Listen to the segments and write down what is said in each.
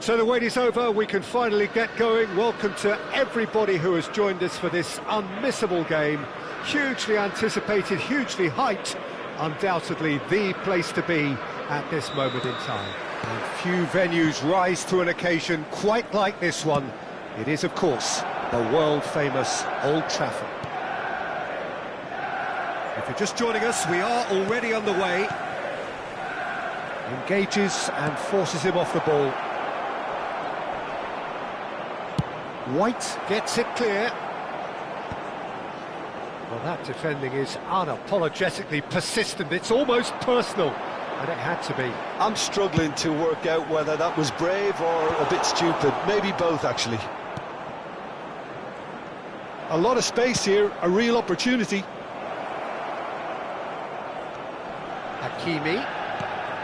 So the wait is over, we can finally get going. Welcome to everybody who has joined us for this unmissable game. Hugely anticipated, hugely hyped, undoubtedly the place to be at this moment in time. And few venues rise to an occasion quite like this one. It is, of course, the world-famous Old Trafford. If you're just joining us, we are already underway. Engages and forces him off the ball. White gets it clear. Well, that defending is unapologetically persistent. It's almost personal, and it had to be. I'm struggling to work out whether that was brave or a bit stupid. Maybe both, actually. A lot of space here, a real opportunity. Hakimi.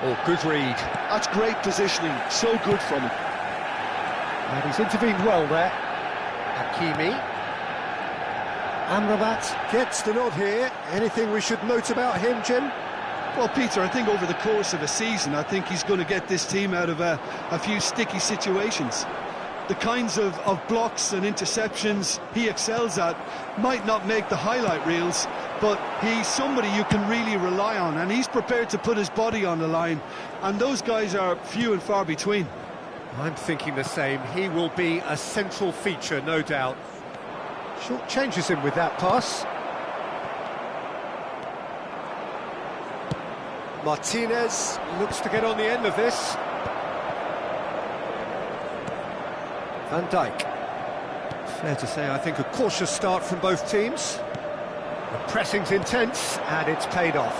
Oh, good read. That's great positioning, so good from him. And he's intervened well there. Hakimi. Amrabat gets the nod here. Anything we should note about him, Jim? Well, Peter, I think over the course of a season, I think he's going to get this team out of a few sticky situations. The kinds of blocks and interceptions he excels at might not make the highlight reels, but he's somebody you can really rely on, and he's prepared to put his body on the line, and those guys are few and far between. I'm thinking the same. He will be a central feature, no doubt. Short changes him with that pass. Martinez looks to get on the end of this. Van Dijk. Fair to say, I think, a cautious start from both teams. The pressing's intense, and it's paid off.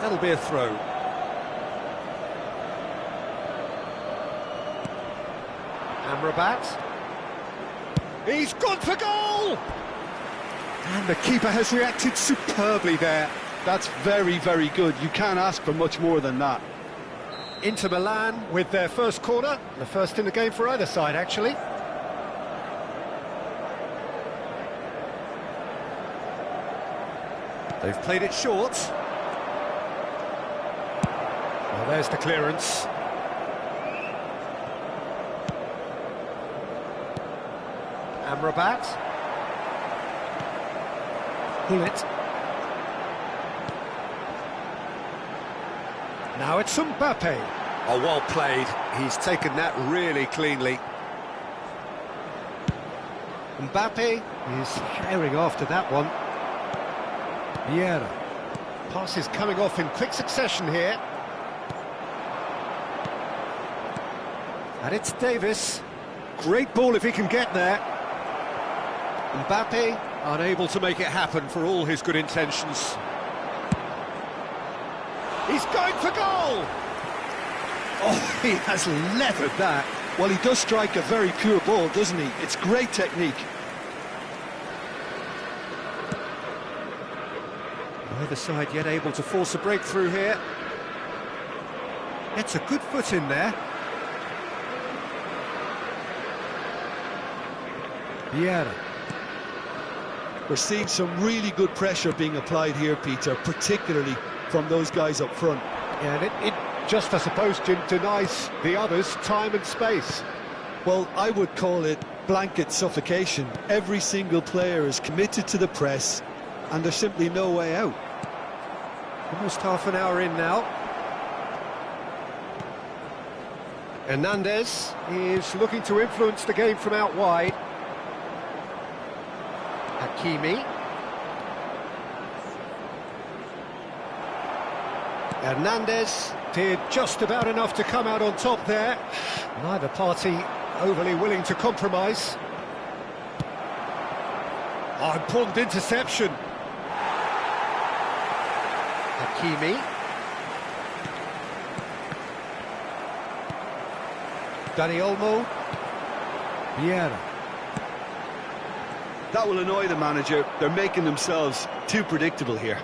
That'll be a throw. Amrabat. He's gone for goal! And the keeper has reacted superbly there. That's very, very good. You can't ask for much more than that. Inter Milan with their first corner. The first in the game for either side, actually. They've played it short. Well, there's the clearance. Amrabat. Gullit. Now it's Mbappe. Oh, well played. He's taken that really cleanly. Mbappe is herring after that one. Vieira. Passes coming off in quick succession here. And it's Davis. Great ball if he can get there. Mbappe unable to make it happen for all his good intentions. He's going for goal! Oh, he has levered that. Well, he does strike a very pure ball, doesn't he? It's great technique. Neither side yet able to force a breakthrough here. Gets a good foot in there. Vieira. We're seeing some really good pressure being applied here, Peter, particularly from those guys up front. Yeah, and it just, I suppose, Jim, denies the others time and space. Well, I would call it blanket suffocation. Every single player is committed to the press, and there's simply no way out. Almost half an hour in now. Hernandez is looking to influence the game from out wide. Hakimi. Hernandez did just about enough to come out on top there. Neither party overly willing to compromise. Oh, important interception. Hakimi. Dani Olmo. Vieira. That will annoy the manager. They're making themselves too predictable here.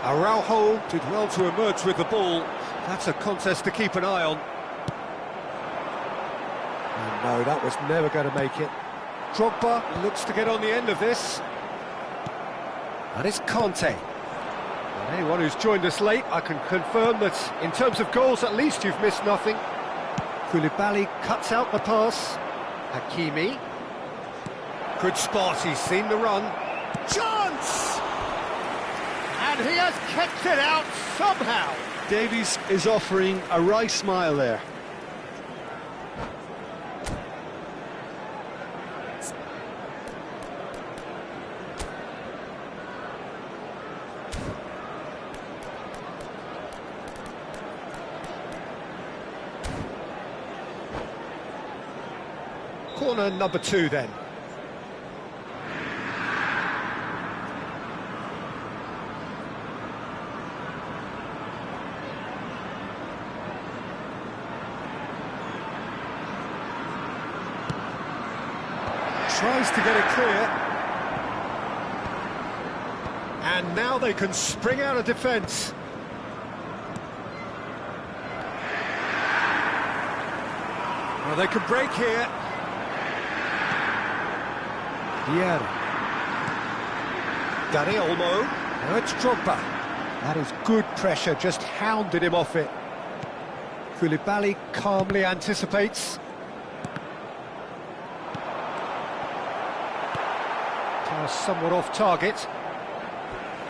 Araujo did well to emerge with the ball. That's a contest to keep an eye on. And no, that was never going to make it. Drogba looks to get on the end of this. And it's Conte. Anyone who's joined us late, I can confirm that in terms of goals, at least you've missed nothing. Koulibaly cuts out the pass. Hakimi. Good spot, he's seen the run. Chance! And he has kept it out somehow. Davies is offering a wry smile there. Corner number 2 then. Tries to get it clear. And now they can spring out of defence. Well, they can break here. Yeah. Dani Olmo. Now it's Drogba. That is good pressure, just hounded him off it. Koulibaly calmly anticipates. Pass somewhat off target.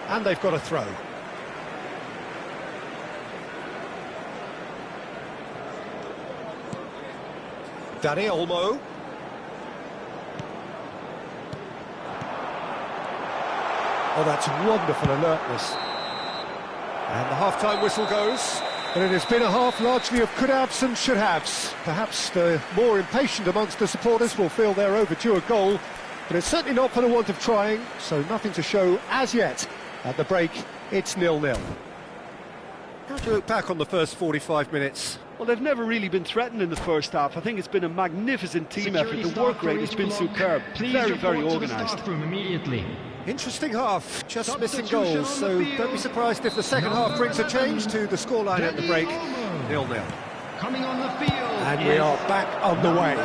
And they've got a throw. Dani Olmo. Oh, that's wonderful alertness. And the half-time whistle goes. And it has been a half largely of could-haves and should-haves. Perhaps the more impatient amongst the supporters will feel they're overdue a goal, but it's certainly not for the want of trying, so nothing to show as yet. At the break, it's 0-0. How do you look back on the first 45 minutes? Well, they've never really been threatened in the first half. I think it's been a magnificent team effort. The work rate has been superb. Very, very organised. Interesting half, just missing goals, so don't be surprised if the second half brings a change to the scoreline at the break. 0-0. Coming on the field. And we are back on the way.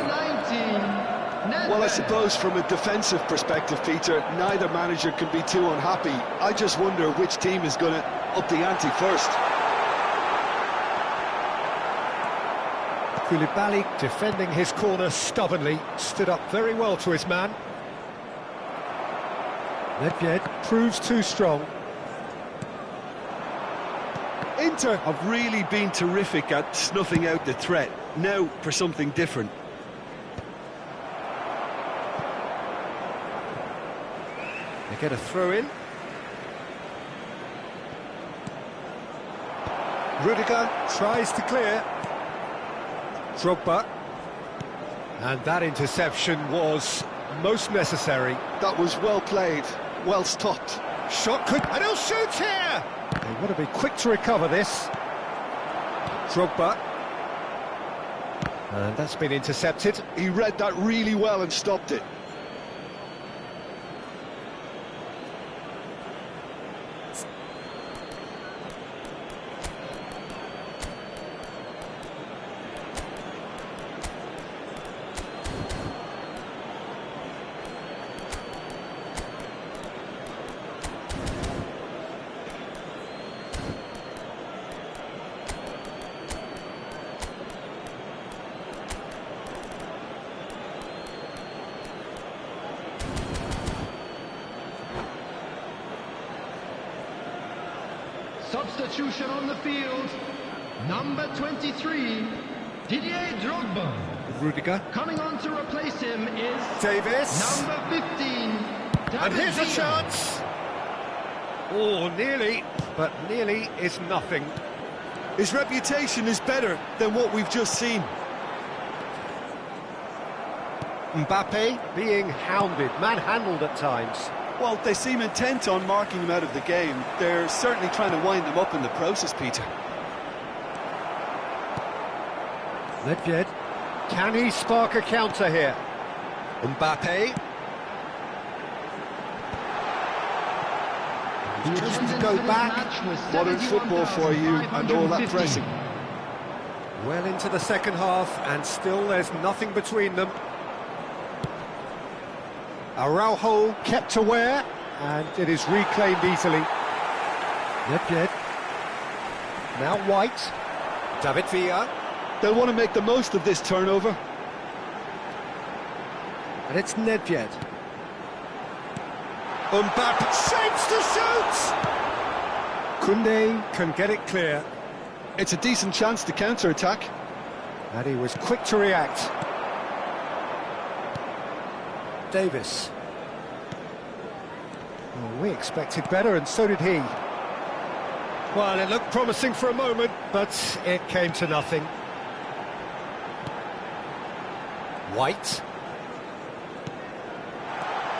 Well, I suppose from a defensive perspective, Peter, neither manager can be too unhappy. I just wonder which team is going to up the ante first. Koulibaly defending his corner stubbornly, stood up very well to his man. Nedved proves too strong. Inter have really been terrific at snuffing out the threat. Now for something different. They get a throw in. Rudiger tries to clear. Drogba. And that interception was most necessary. That was well played, well stopped. Shot could... and he'll shoot here! They want to be quick to recover this. Drogba. And that's been intercepted. He read that really well and stopped it. Substitution on the field. Number 23, Didier Drogba. Rudiger. Coming on to replace him is Davis. number 15. And here's a chance. Oh, nearly, but nearly is nothing. His reputation is better than what we've just seen. Mbappe being hounded, manhandled at times. Well, they seem intent on marking him out of the game. They're certainly trying to wind him up in the process, Peter. Nedved. Can he spark a counter here? Mbappe. He's chosen to go back. Modern football for you and all that pressing. Well into the second half, and still there's nothing between them. Araujo kept aware, and it is reclaimed easily. Nedved. Now White. David Villa. They'll want to make the most of this turnover. And it's Nedved. Mbappe shapes to shoot! Koundé can get it clear. It's a decent chance to counter-attack. And he was quick to react. Davis. Well, we expected better, and so did he. Well, it looked promising for a moment, but it came to nothing. White.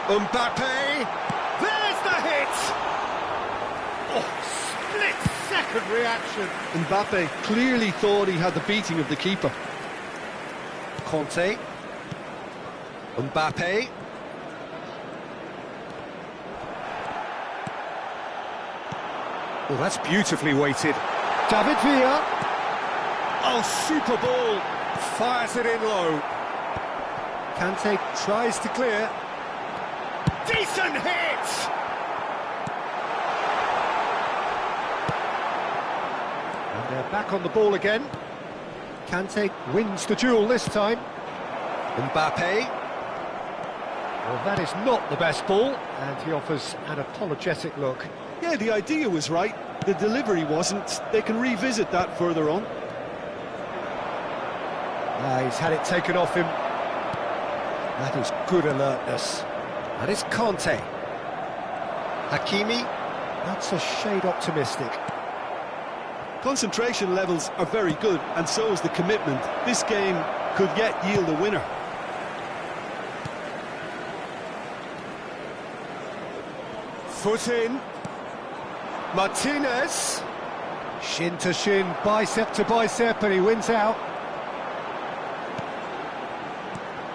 Mbappe! There's the hit! Oh, split-second reaction. Mbappe clearly thought he had the beating of the keeper. Conte. Mbappe. Oh, that's beautifully weighted. David Villa. Oh, super ball. Fires it in low. Kante tries to clear. Decent hit! And they're back on the ball again. Kante wins the duel this time. Mbappe. Well, that is not the best ball, and he offers an apologetic look. Yeah, the idea was right, the delivery wasn't. They can revisit that further on. He's had it taken off him. That is good alertness. And it's Conte. Hakimi, that's a shade optimistic. Concentration levels are very good, and so is the commitment. This game could yet yield a winner. Foot in. Martinez. Shin to shin, bicep to bicep, and he wins out.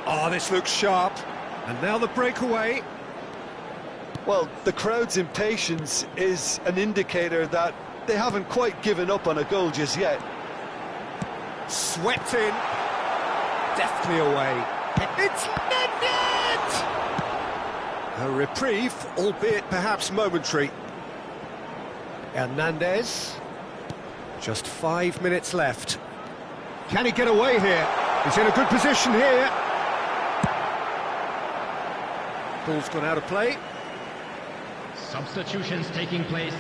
Oh, this looks sharp. And now the breakaway. Well, the crowd's impatience is an indicator that they haven't quite given up on a goal just yet. Swept in. Deftly away. It's Nedved! A reprieve, albeit perhaps momentary. Hernandez. Just 5 minutes left. Can he get away here? He's in a good position here. Ball's gone out of play. Substitutions taking place.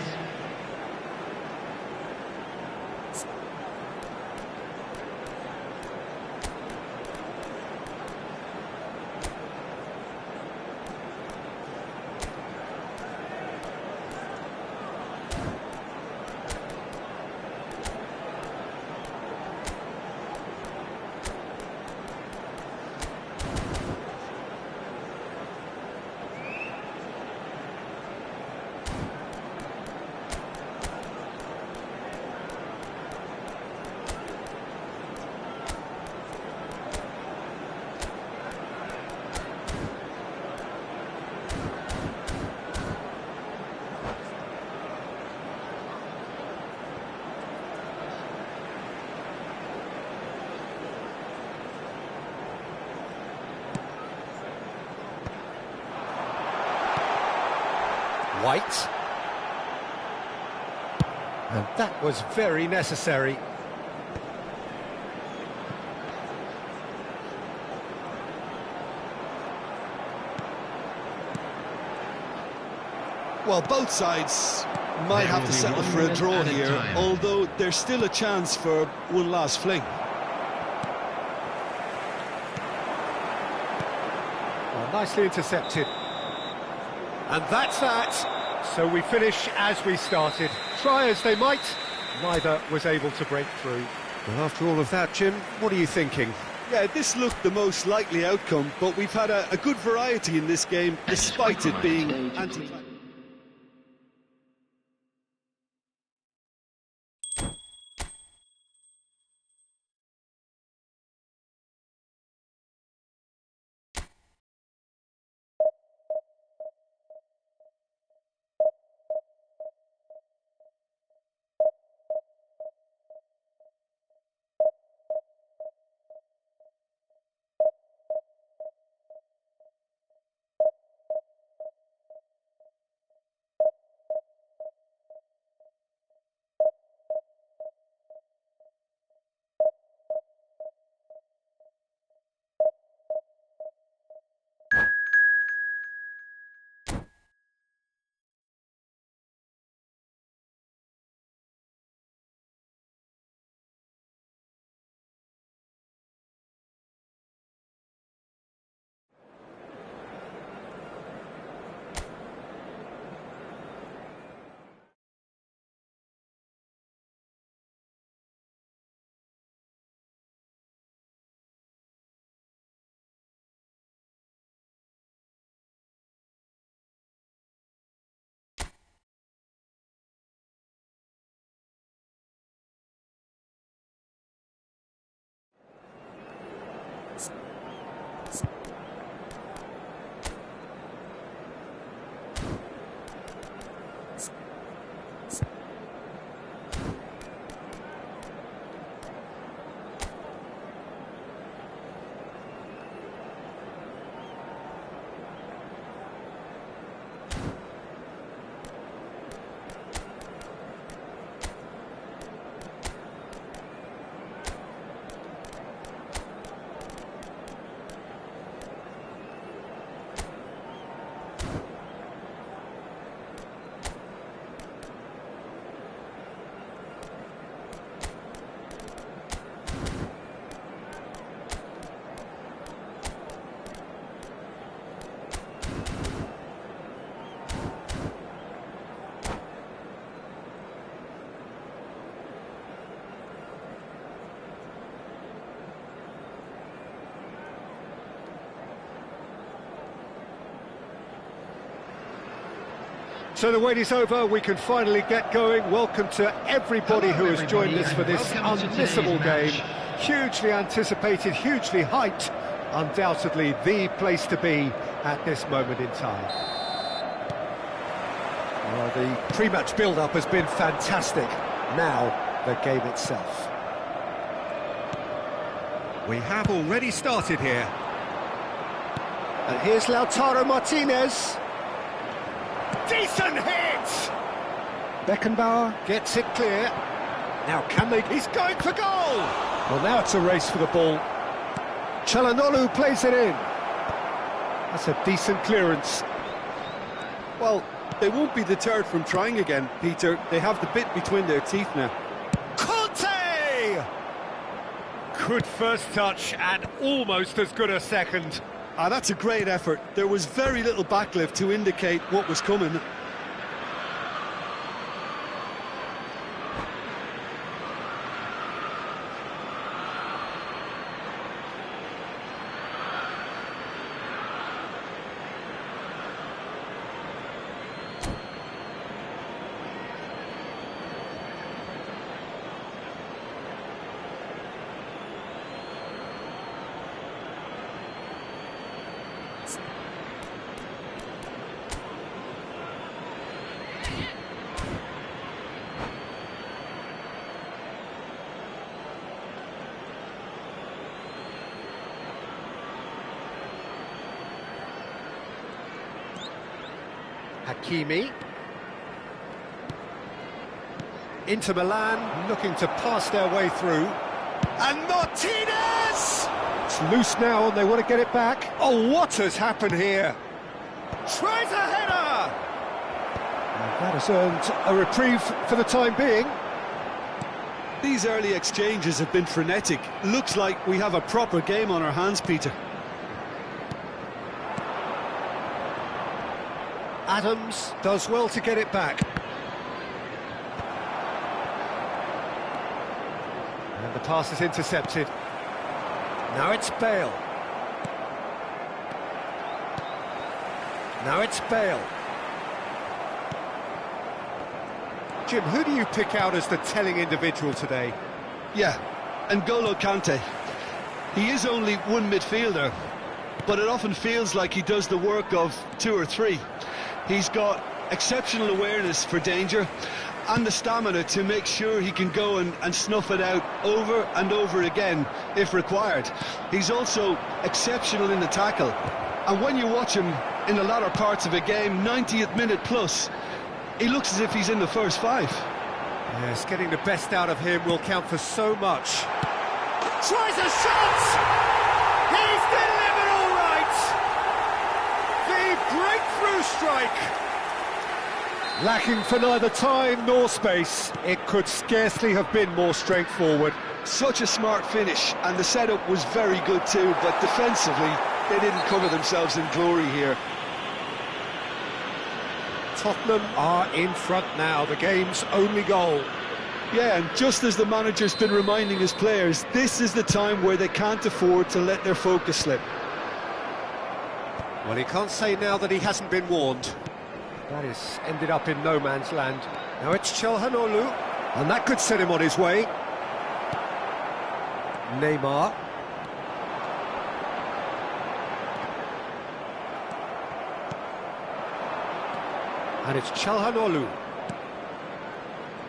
White. And that was very necessary. Well, both sides might have to settle for a draw here, although there's still a chance for one last fling. Well, nicely intercepted. And that's that. So we finish as we started. Try as they might, neither was able to break through. Well, after all of that, Jim, what are you thinking? Yeah, this looked the most likely outcome, but we've had a good variety in this game, despite it being anti-climactic. So the wait is over, we can finally get going. Welcome to everybody who has joined us for this unmissable game. Hugely anticipated, hugely hyped. Undoubtedly the place to be at this moment in time. Well, the pre-match build-up has been fantastic. Now, the game itself. We have already started here. And here's Lautaro Martinez. Decent hit! Beckenbauer gets it clear. Now can they... He's going for goal! Well, now it's a race for the ball. Çalhanoğlu plays it in. That's a decent clearance. Well, they won't be deterred from trying again, Peter. They have the bit between their teeth now. Conte! Good first touch and almost as good a second. That's a great effort. There was very little backlift to indicate what was coming. Hakimi. Inter Milan looking to pass their way through. And Martinez! It's loose now and they want to get it back. Oh, what has happened here? Tries a header! And that has earned a reprieve for the time being. These early exchanges have been frenetic. Looks like we have a proper game on our hands, Peter. Adams does well to get it back. And the pass is intercepted. Now it's Bale. Now it's Bale. Jim, who do you pick out as the telling individual today? Yeah, N'Golo Kante. He is only one midfielder, but it often feels like he does the work of two or three. He's got exceptional awareness for danger and the stamina to make sure he can go and snuff it out over and over again if required. He's also exceptional in the tackle, and when you watch him in the latter parts of a game, 90th minute plus, he looks as if he's in the first five. Yes, getting the best out of him will count for so much. Tries a shot! He's delivered all right! The breakthrough strike! Lacking for neither time nor space. It could scarcely have been more straightforward. Such a smart finish, and the setup was very good too, but defensively, they didn't cover themselves in glory here. Tottenham are in front now, the game's only goal. Yeah, and just as the manager's been reminding his players, this is the time where they can't afford to let their focus slip. Well, he can't say now that he hasn't been warned. That has ended up in no man's land. Now it's Çalhanoğlu, and that could set him on his way. Neymar. And it's Çalhanoğlu.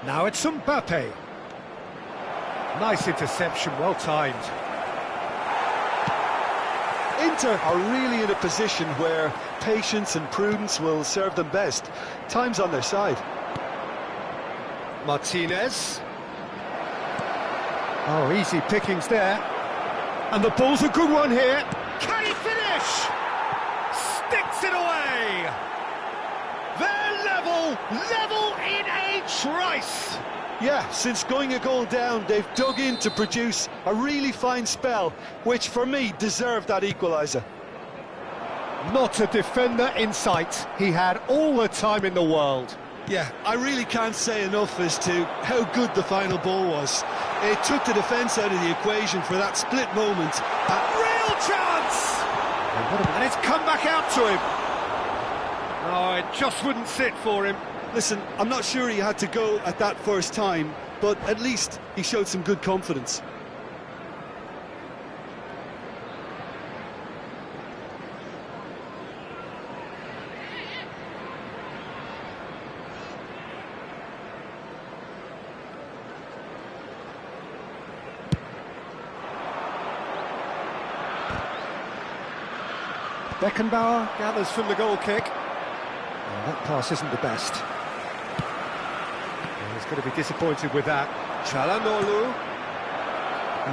Now it's Mbappe. Nice interception, well timed. Inter are really in a position where patience and prudence will serve them best. Time's on their side. Martinez. Oh, easy pickings there. And the ball's a good one here. Can he finish? Sticks it away. They're level in a trice. Yeah, since going a goal down, they've dug in to produce a really fine spell, which for me deserved that equaliser. Not a defender in sight. He had all the time in the world. Yeah, I really can't say enough as to how good the final ball was. It took the defence out of the equation for that split moment. Real chance! And it's come back out to him. Oh, it just wouldn't sit for him. Listen, I'm not sure he had to go at that first time, but at least he showed some good confidence. Beckenbauer gathers from the goal kick. Oh, that pass isn't the best. Oh, he's going to be disappointed with that. Çalhanoğlu.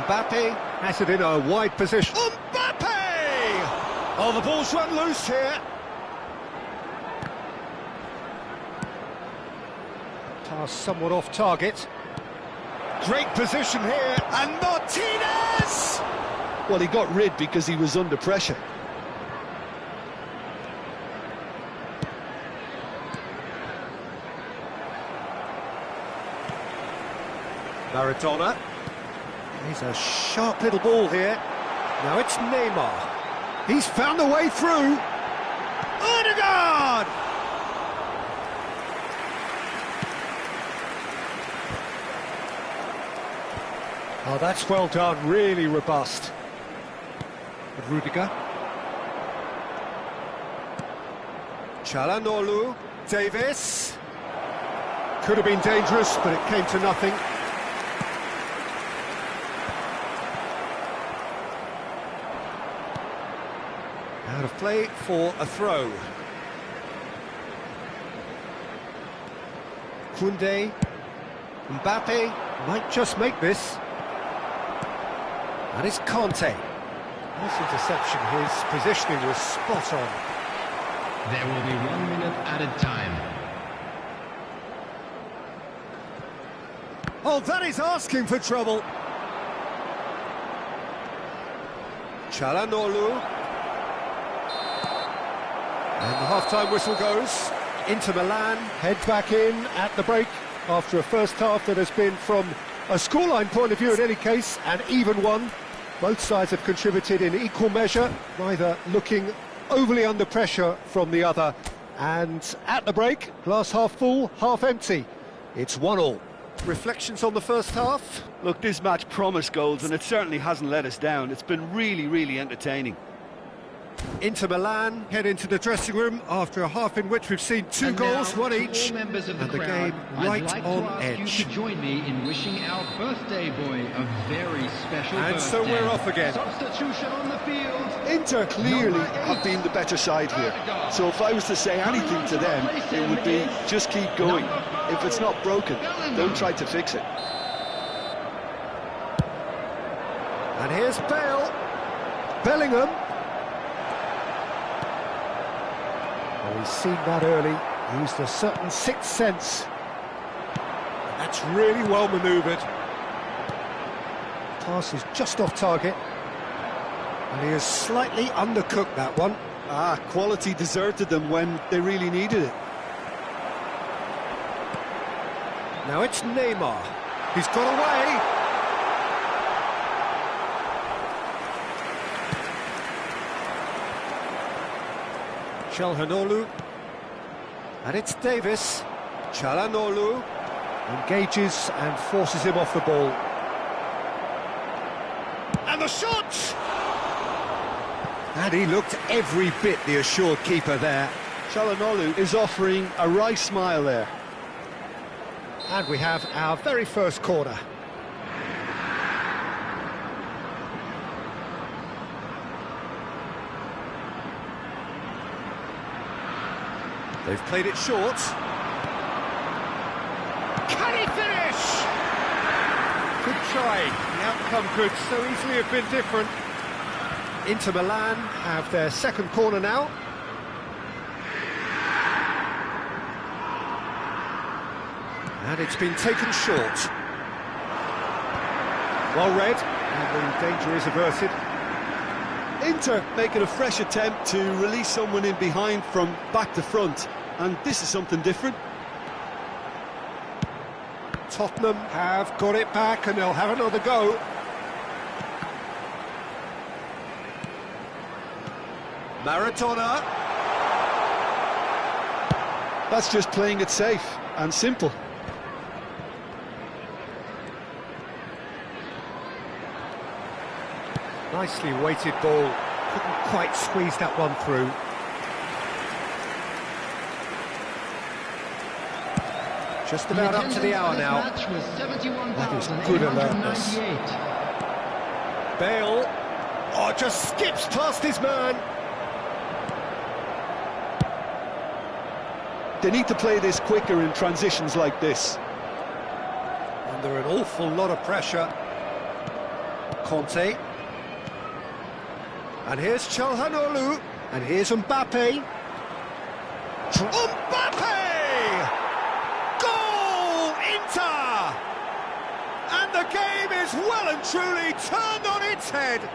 Mbappe has it in a wide position. Mbappe! Oh, the ball's run loose here. Pass somewhat off target. Great position here. And Martinez! Well, he got rid because he was under pressure. Maradona. He's a sharp little ball here. Now it's Neymar. He's found the way through. Odegaard! Oh, that's well done, really robust. Rudiger. Çalhanoğlu. Davis. Could have been dangerous, but it came to nothing. Out of play for a throw. Koundé. Mbappe might just make this. And it's Conte. Nice interception, his positioning was spot on. There will be 1 minute added time. Oh, that is asking for trouble. Çalhanoğlu. And the half-time whistle goes. Inter Milan head back in at the break after a first half that has been, from a scoreline point of view in any case, an even one. Both sides have contributed in equal measure, neither looking overly under pressure from the other. And at the break, glass half full, half empty. It's 1-1. Reflections on the first half? Look, this match promised goals, and it certainly hasn't let us down. It's been really, really entertaining. Inter Milan head into the dressing room after a half in which we've seen two goals, one each, and the game right on edge. I'd like to ask you to join me in wishing our birthday boy a very special birthday. And so we're off again. Substitution on the field. Inter clearly have been the better side here. So if I was to say anything to them, it would be just keep going. If it's not broken, don't try to fix it. And here's Bale. Bellingham. Oh, he's seen that early, used a certain sixth sense. That's really well manoeuvred. Pass is just off target. And he has slightly undercooked that one. Quality deserted them when they really needed it. Now it's Neymar. He's got away. Çalhanoğlu. And it's Davis. Çalhanoğlu engages and forces him off the ball. And the shot! And he looked every bit the assured keeper there. Çalhanoğlu is offering a wry smile there. And we have our very first corner. They've played it short. Can he finish? Good try. The outcome could so easily have been different. Inter Milan have their second corner now. And it's been taken short. Well read, and the danger is averted. Inter making a fresh attempt to release someone in behind from back to front, and this is something different. Tottenham have got it back and they'll have another go. Maradona. That's just playing it safe and simple. Nicely weighted ball. Couldn't quite squeeze that one through. Just about up to the hour now. That is good alertness. Bale. Oh, just skips past his man. They need to play this quicker in transitions like this. Under an awful lot of pressure. Conte. And here's Çalhanoğlu. And here's Mbappe. Mbappe! Goal! Inter! And the game is well and truly turned on its head.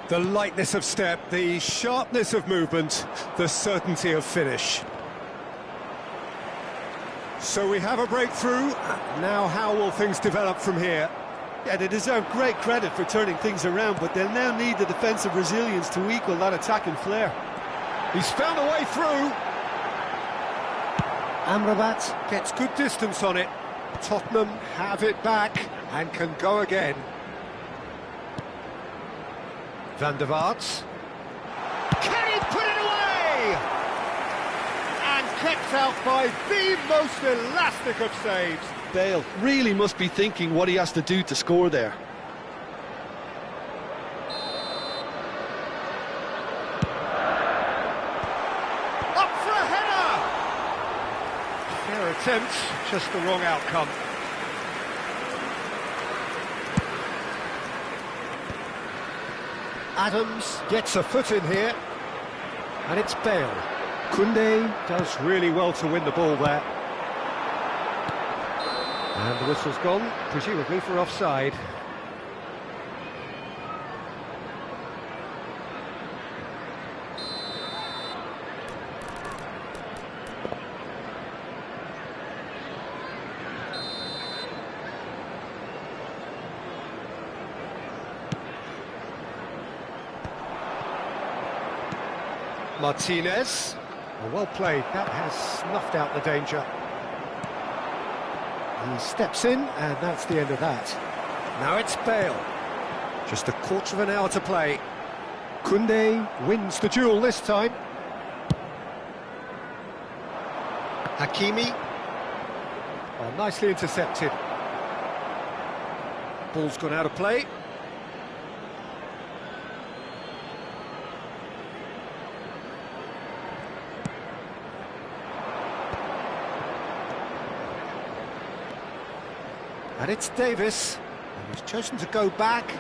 The lightness of step, the sharpness of movement, the certainty of finish. So we have a breakthrough. Now how will things develop from here? Yeah, they deserve great credit for turning things around, but they'll now need the defensive resilience to equal that attacking flair. He's found a way through. Amrabat gets good distance on it. Tottenham have it back and can go again. Van der Vaart. Can he put it away? And kept out by the most elastic of saves. Bale really must be thinking what he has to do to score there. Up for a header! Fair attempt, just the wrong outcome. Adams gets a foot in here, and it's Bale. Koundé does really well to win the ball there. And the whistle's gone, presumably for offside. Martinez. Well played, that has snuffed out the danger. He steps in, and that's the end of that. Now it's Bale. Just a quarter of an hour to play. Koundé wins the duel this time. Hakimi. Oh, nicely intercepted. Ball's gone out of play. And it's Davis, and he's chosen to go back.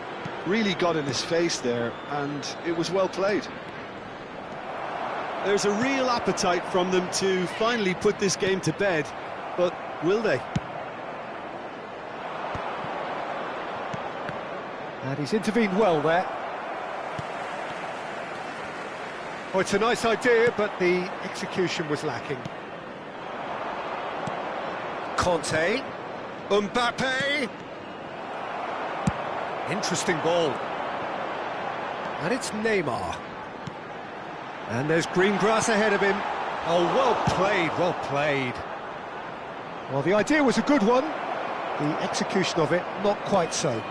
Really got in his face there, and it was well played. There's a real appetite from them to finally put this game to bed, but will they? And he's intervened well there. Oh, it's a nice idea, but the execution was lacking. Conte. Mbappe! Interesting ball. And it's Neymar. And there's green grass ahead of him. Oh, well played, well played. Well, the idea was a good one. The execution of it, not quite so.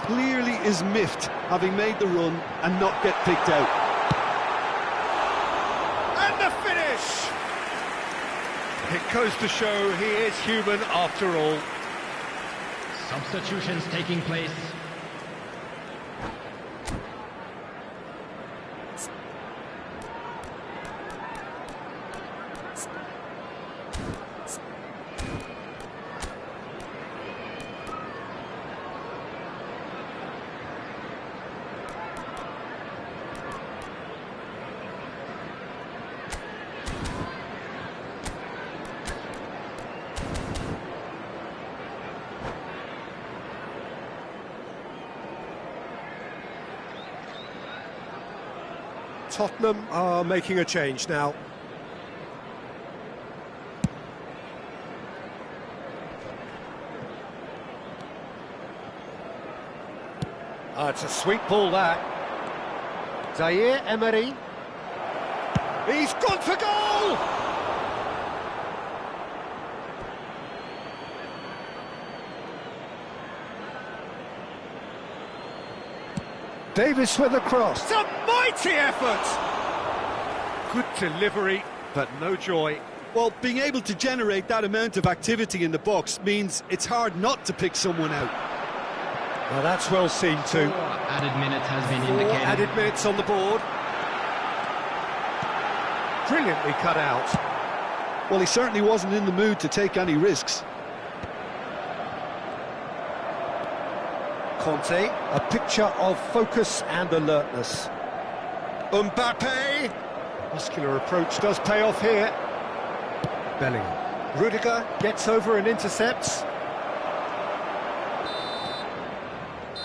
Clearly is miffed, having made the run and not get picked out. And the finish! It goes to show he is human after all. Substitutions taking place. Tottenham are making a change now. It's a sweet ball, that. Zaire Emery. He's gone for goal! Davis with a cross. It's a mighty effort! Good delivery, but no joy. Well, being able to generate that amount of activity in the box means it's hard not to pick someone out. Well, that's well seen too. Added minutes has been 4 indicated. added minutes on the board. Brilliantly cut out. Well, he certainly wasn't in the mood to take any risks. Conte, a picture of focus and alertness. Mbappe! Muscular approach does pay off here. Bellingham. Rudiger gets over and intercepts.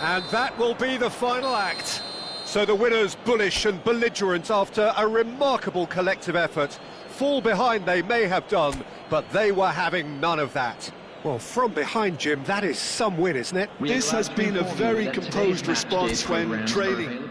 And that will be the final act. So the winners bullish and belligerent after a remarkable collective effort. Fall behind they may have done, but they were having none of that. Well, from behind, Jim, that is some win, isn't it? This has been a very composed response when trailing.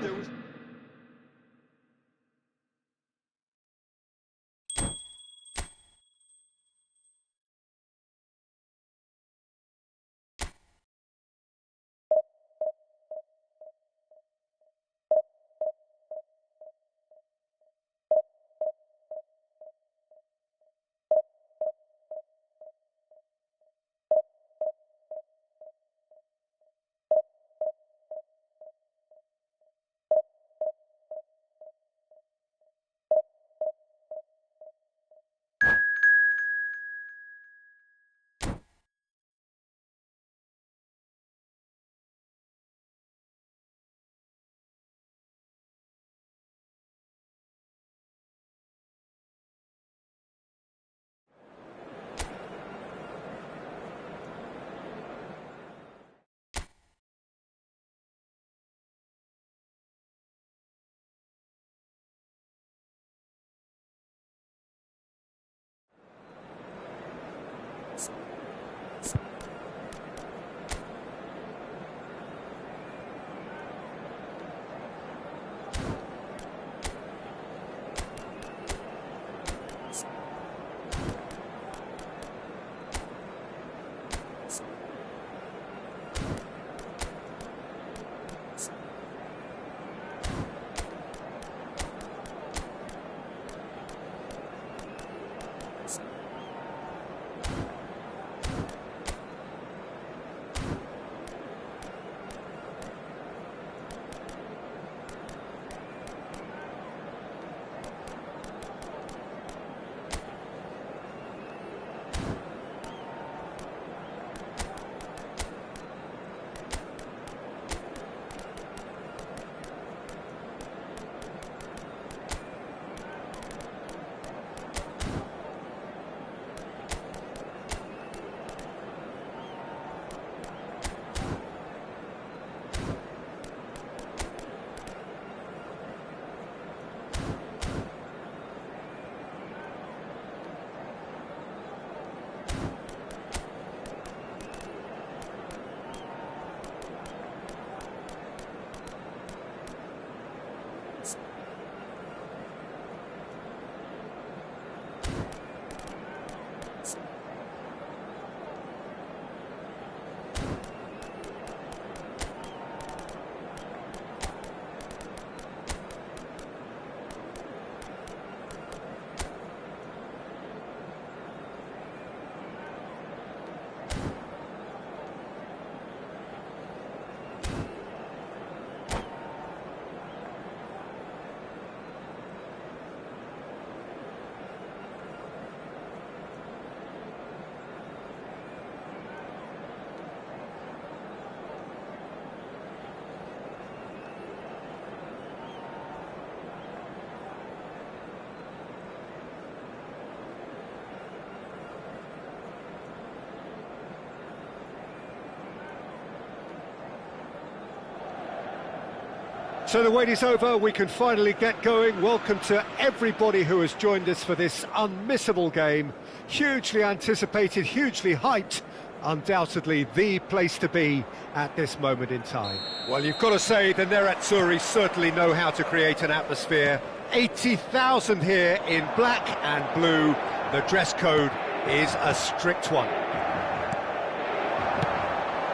So the wait is over, we can finally get going. Welcome to everybody who has joined us for this unmissable game. Hugely anticipated, hugely hyped. Undoubtedly the place to be at this moment in time. Well, you've got to say the Nerazzurri certainly know how to create an atmosphere. 80,000 here in black and blue. The dress code is a strict one.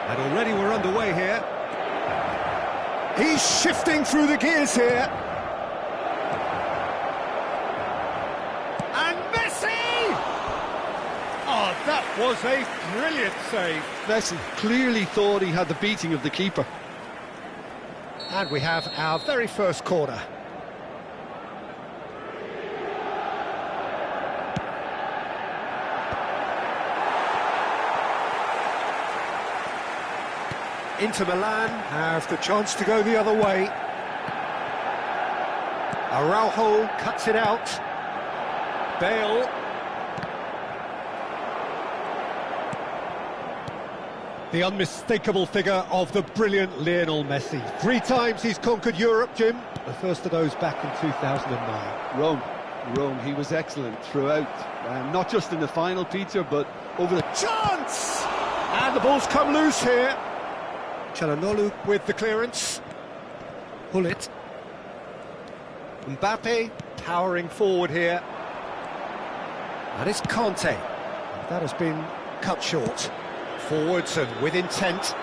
And already we're underway here. He's shifting through the gears here. And Messi! Oh, that was a brilliant save. Messi clearly thought he had the beating of the keeper. And we have our very first corner. Inter Milan have the chance to go the other way. Araujo cuts it out. Bale. The unmistakable figure of the brilliant Lionel Messi. 3 times he's conquered Europe, Jim. The first of those back in 2009. Rome, he was excellent throughout. Not just in the final, Peter, but over the... Chance! And the ball's come loose here. Çalhanoğlu with the clearance. Hullet. Mbappe powering forward here. And it's Conte. That has been cut short. Forwards and with intent.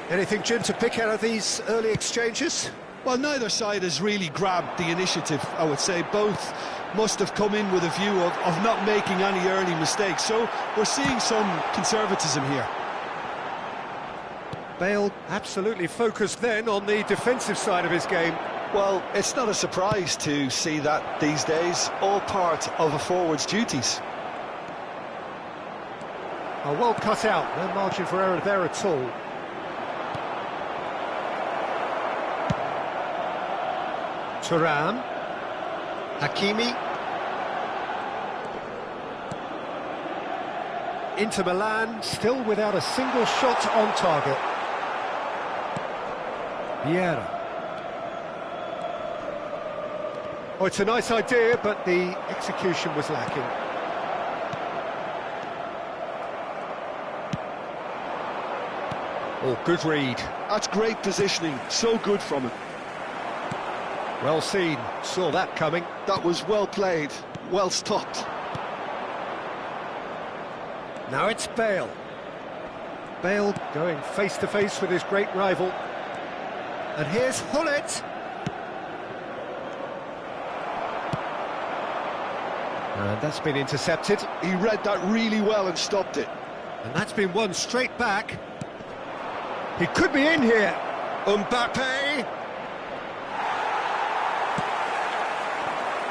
Anything, Jim, to pick out of these early exchanges? Well, neither side has really grabbed the initiative, I would say. Both must have come in with a view of not making any early mistakes. So we're seeing some conservatism here. Bale absolutely focused then on the defensive side of his game. Well, it's not a surprise to see that these days, all part of a forward's duties. Oh, well cut out, no margin for error there at all. Thuram. Hakimi. Inter Milan still without a single shot on target. Vieira. Oh, it's a nice idea, but the execution was lacking. Oh, good read. That's great positioning, so good from him. Well seen, saw that coming. That was well played, well stopped. Now it's Bale. Bale going face to face with his great rival. And here's Hullet. And that's been intercepted. He read that really well and stopped it. And that's been won straight back. He could be in here. Mbappe.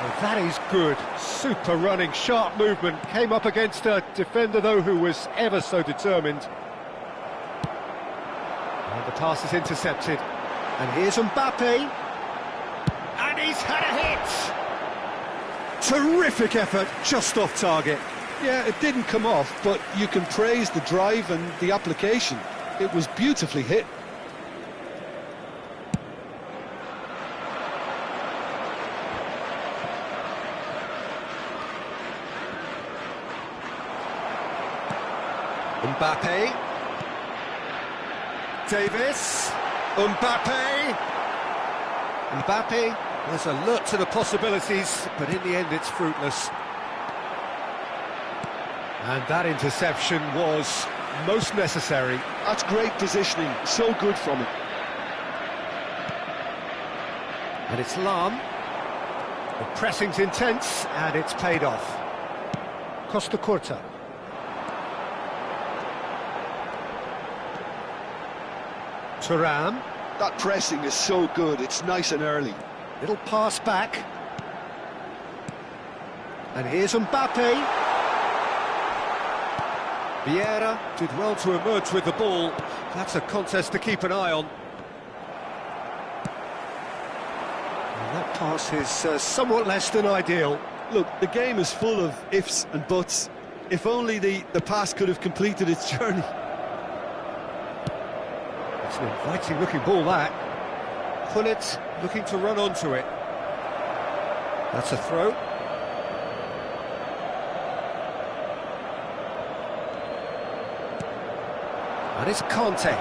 Well, that is good. Super running, sharp movement. Came up against a defender, though, who was ever so determined. And the pass is intercepted. And here's Mbappe. And he's had a hit. Terrific effort, just off target. Yeah, it didn't come off, but you can praise the drive and the application. It was beautifully hit. Mbappe. Davis. Mbappe. Mbappe was alert to the possibilities, but in the end it's fruitless. And that interception was most necessary. That's great positioning, so good from him. And it's Lam. The pressing's intense, and it's paid off. Costa Curta. Thuram. That pressing is so good, it's nice and early. Little pass back. And here's Mbappe. Vieira did well to emerge with the ball. That's a contest to keep an eye on. And that pass is somewhat less than ideal. Look, the game is full of ifs and buts. If only the pass could have completed its journey. It's an inviting looking ball, that. Hullet looking to run onto it. That's a throw. And it's Conte.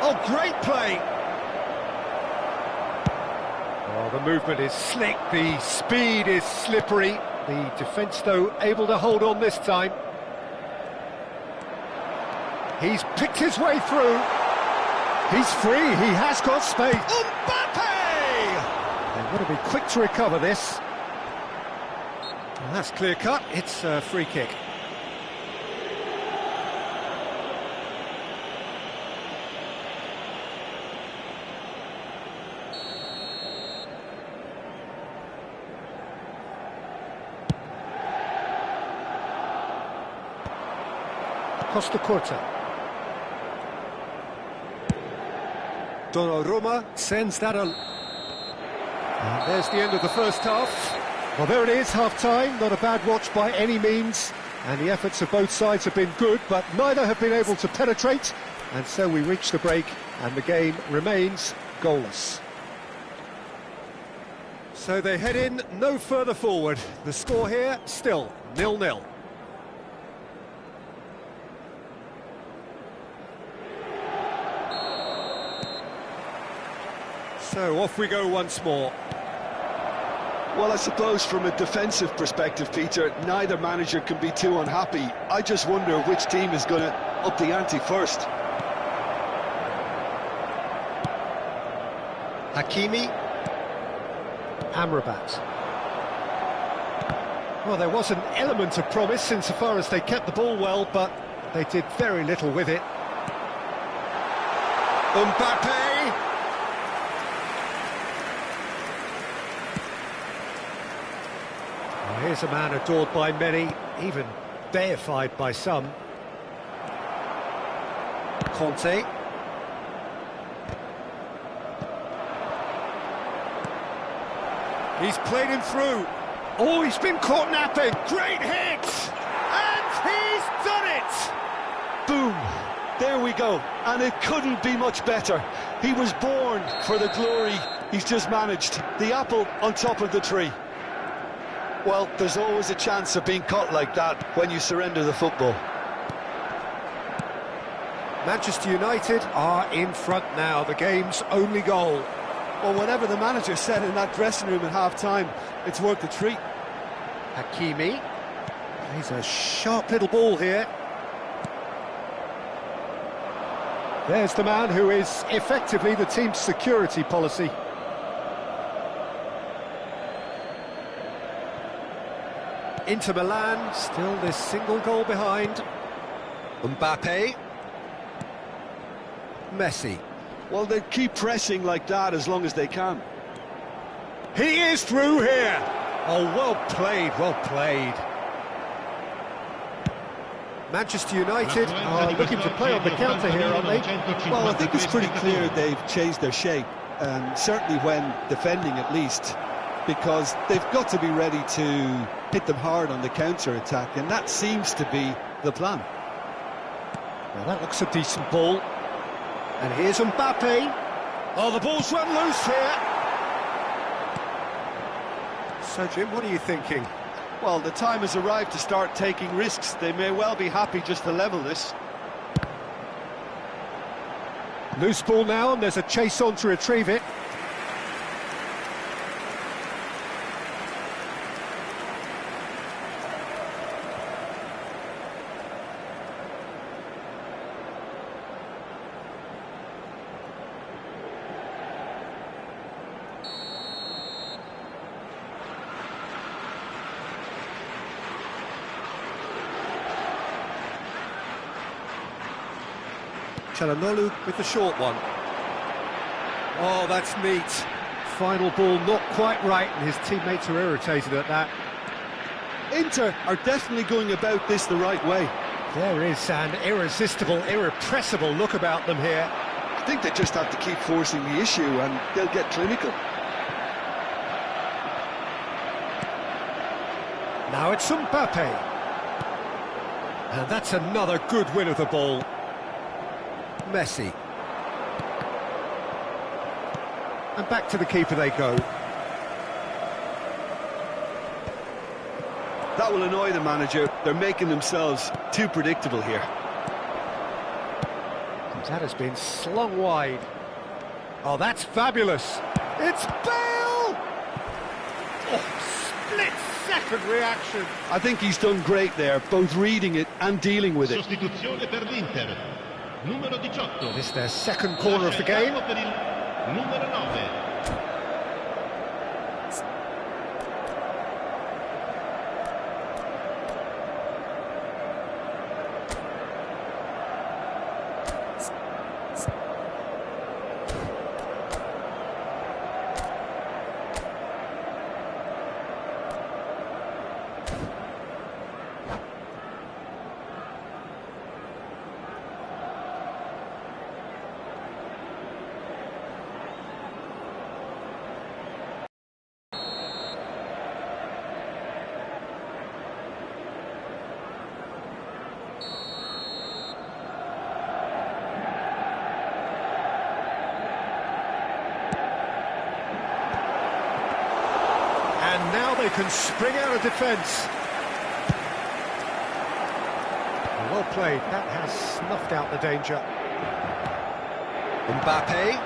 Oh, great play! Oh, the movement is slick, the speed is slippery. The defence, though, able to hold on this time. He's picked his way through. He's free, he has got space. Mbappe! They've got to be quick to recover this. And that's clear cut, it's a free kick. Costa Corta. Donnarumma sends that on. And there's the end of the first half. Well, there it is, half-time. Not a bad watch by any means. And the efforts of both sides have been good, but neither have been able to penetrate. And so we reach the break, and the game remains goalless. So they head in no further forward. The score here, still 0-0. So off we go once more. Well, I suppose from a defensive perspective, Peter, neither manager can be too unhappy. I just wonder which team is going to up the ante first. Hakimi. Amrabat. Well, there was an element of promise insofar as they kept the ball well, but they did very little with it. Mbappe! Here's a man adored by many, even deified by some. Conte. He's played him through. Oh, he's been caught napping. Great hit! And he's done it! Boom! There we go. And it couldn't be much better. He was born for the glory. He's just managed. The apple on top of the tree. Well, there's always a chance of being caught like that when you surrender the football. Manchester United are in front now, the game's only goal. Well, whatever the manager said in that dressing room at half-time, it's worth the treat. Hakimi. He's a sharp little ball here. There's the man who is effectively the team's security policy. Inter Milan, still this single goal behind. Mbappe. Messi. Well, they keep pressing like that as long as they can. He is through here. Oh, well played, well played. Manchester United are looking to play on the counter here, aren't they? Well, I think it's pretty clear they've changed their shape, certainly when defending at least, because they've got to be ready to hit them hard on the counter-attack, and that seems to be the plan. Well, that looks a decent ball. And here's Mbappe. Oh, the ball's run loose here. So, Jim, what are you thinking? Well, the time has arrived to start taking risks. They may well be happy just to level this. Loose ball now, and there's a chase on to retrieve it. Çalhanoğlu with the short one. Oh, that's neat. Final ball not quite right, and his teammates are irritated at that. Inter are definitely going about this the right way. There is an irresistible, irrepressible look about them here. I think they just have to keep forcing the issue and they'll get clinical. Now it's Mbappe. And that's another good win of the ball. Messi. And back to the keeper they go. That will annoy the manager. They're making themselves too predictable here. That has been slung wide. Oh, that's fabulous. It's Bale! Oh, split-second reaction. I think he's done great there, both reading it and dealing with it. numero 18. This is their second corner of the game. Per il numero 9. And now they can spring out of defence. Well played, that has snuffed out the danger. Mbappe,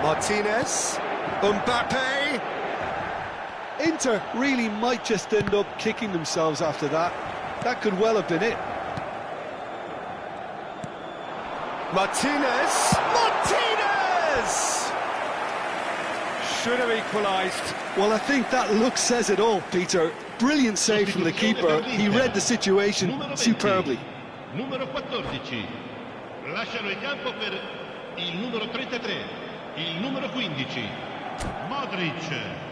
Martinez, Mbappe. Inter really might just end up kicking themselves after that. That could well have been it. Martinez! Martinez! Should have equalised. Well, I think that look says it all, Peter. Brilliant save from the keeper. He read the situation superbly. Numero 14. Lasciano il campo per il numero 33, il numero 15, Modric.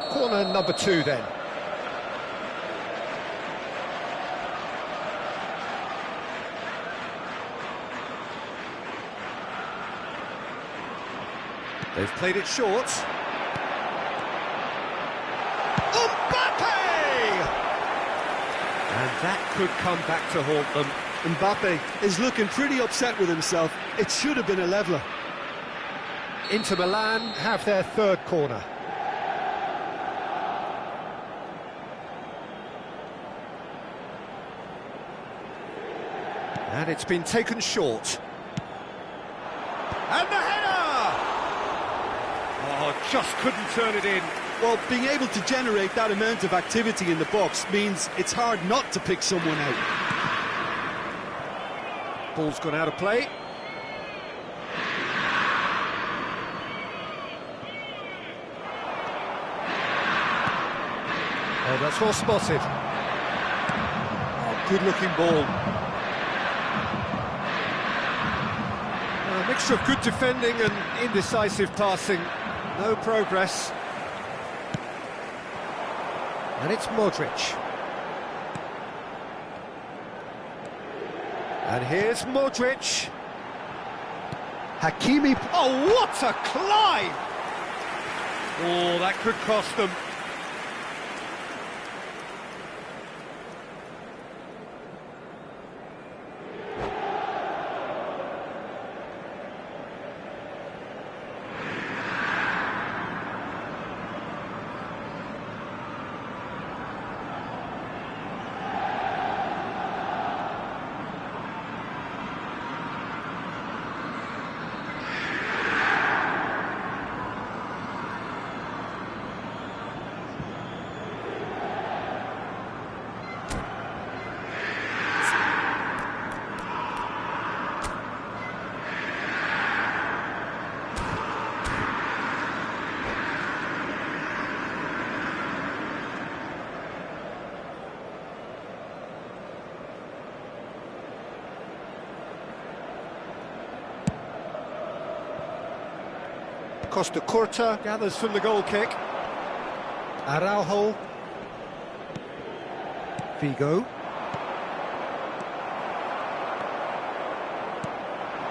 Corner number 2 then. They've played it short. Mbappe! And that could come back to haunt them. Mbappe is looking pretty upset with himself. It should have been a leveller. Inter Milan have their third corner. And it's been taken short. And the header! Oh, just couldn't turn it in. Well, being able to generate that amount of activity in the box means it's hard not to pick someone out. Ball's gone out of play. Oh, that's well spotted. Oh, good-looking ball. A mixture of good defending and indecisive passing. No progress. And it's Modric. And here's Modric. Hakimi. Oh, what a climb! Oh, that could cost them. Costa Curta gathers from the goal kick. Araujo. Figo.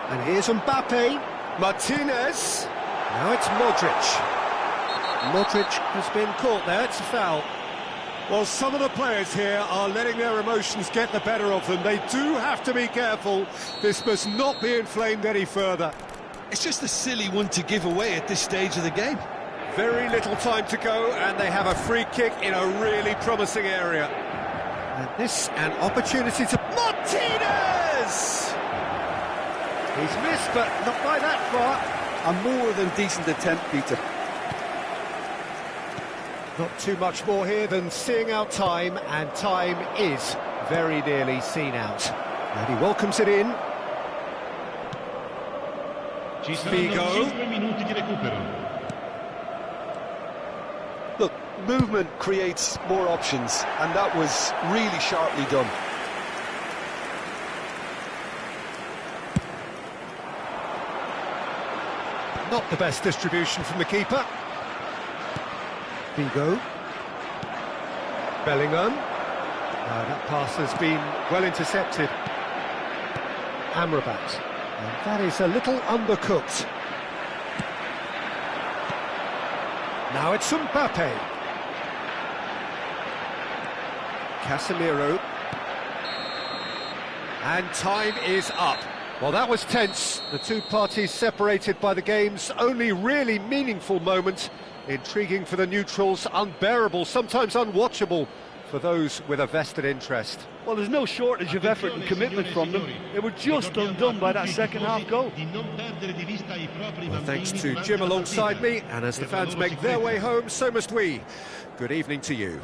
And here's Mbappe. Martinez. Now it's Modric. Modric has been caught there, it's a foul. Well, some of the players here are letting their emotions get the better of them. They do have to be careful. This must not be inflamed any further. It's just a silly one to give away at this stage of the game. Very little time to go, and they have a free kick in a really promising area. And this, an opportunity to... Martinez! He's missed, but not by that far. A more than decent attempt, Peter. Not too much more here than seeing out time, and time is very nearly seen out. And he welcomes it in. Ci saranno 5 minuti di recupero. Look, movement creates more options, and that was really sharply done. Not the best distribution from the keeper. Figo. Bellingham. That pass has been well intercepted. Amrabat. And that is a little undercooked. Now it's Mbappe. Casemiro. And time is up. Well, that was tense. The two parties separated by the game's only really meaningful moment. Intriguing for the neutrals, unbearable, sometimes unwatchable for those with a vested interest. Well, there's no shortage of effort and commitment from them. They were just undone by that second-half goal. Well, thanks to Jim alongside me, and as the fans make their way home, so must we. Good evening to you.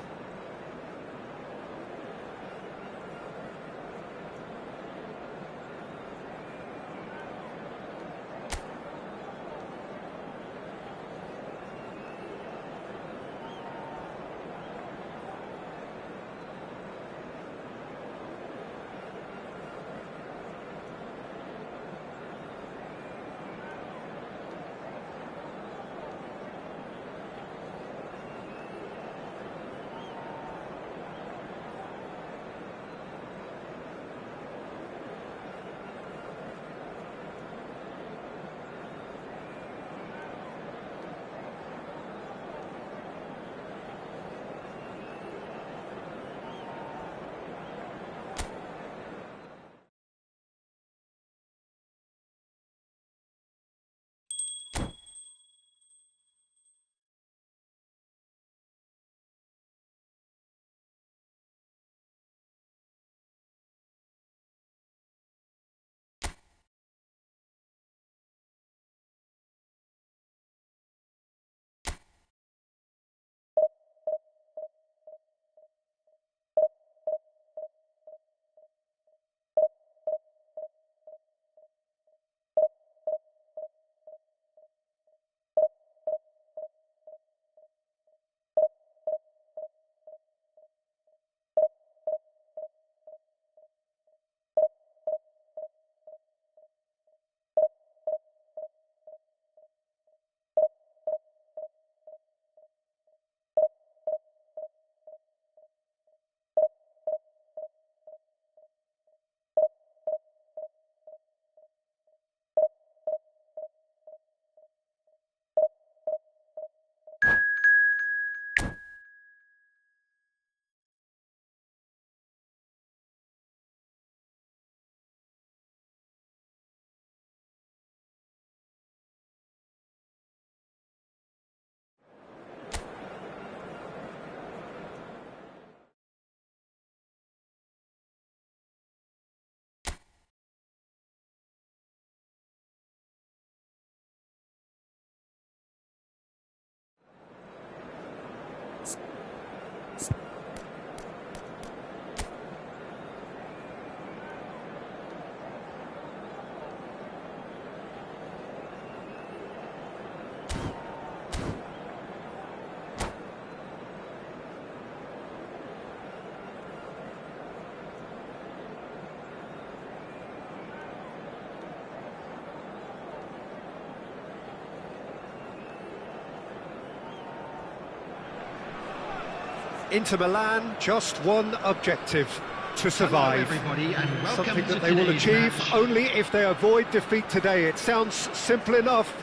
Inter Milan, just one objective: to survive. Hello everybody, and welcome Something to that they will today's achieve match. only if they avoid defeat today. It sounds simple enough,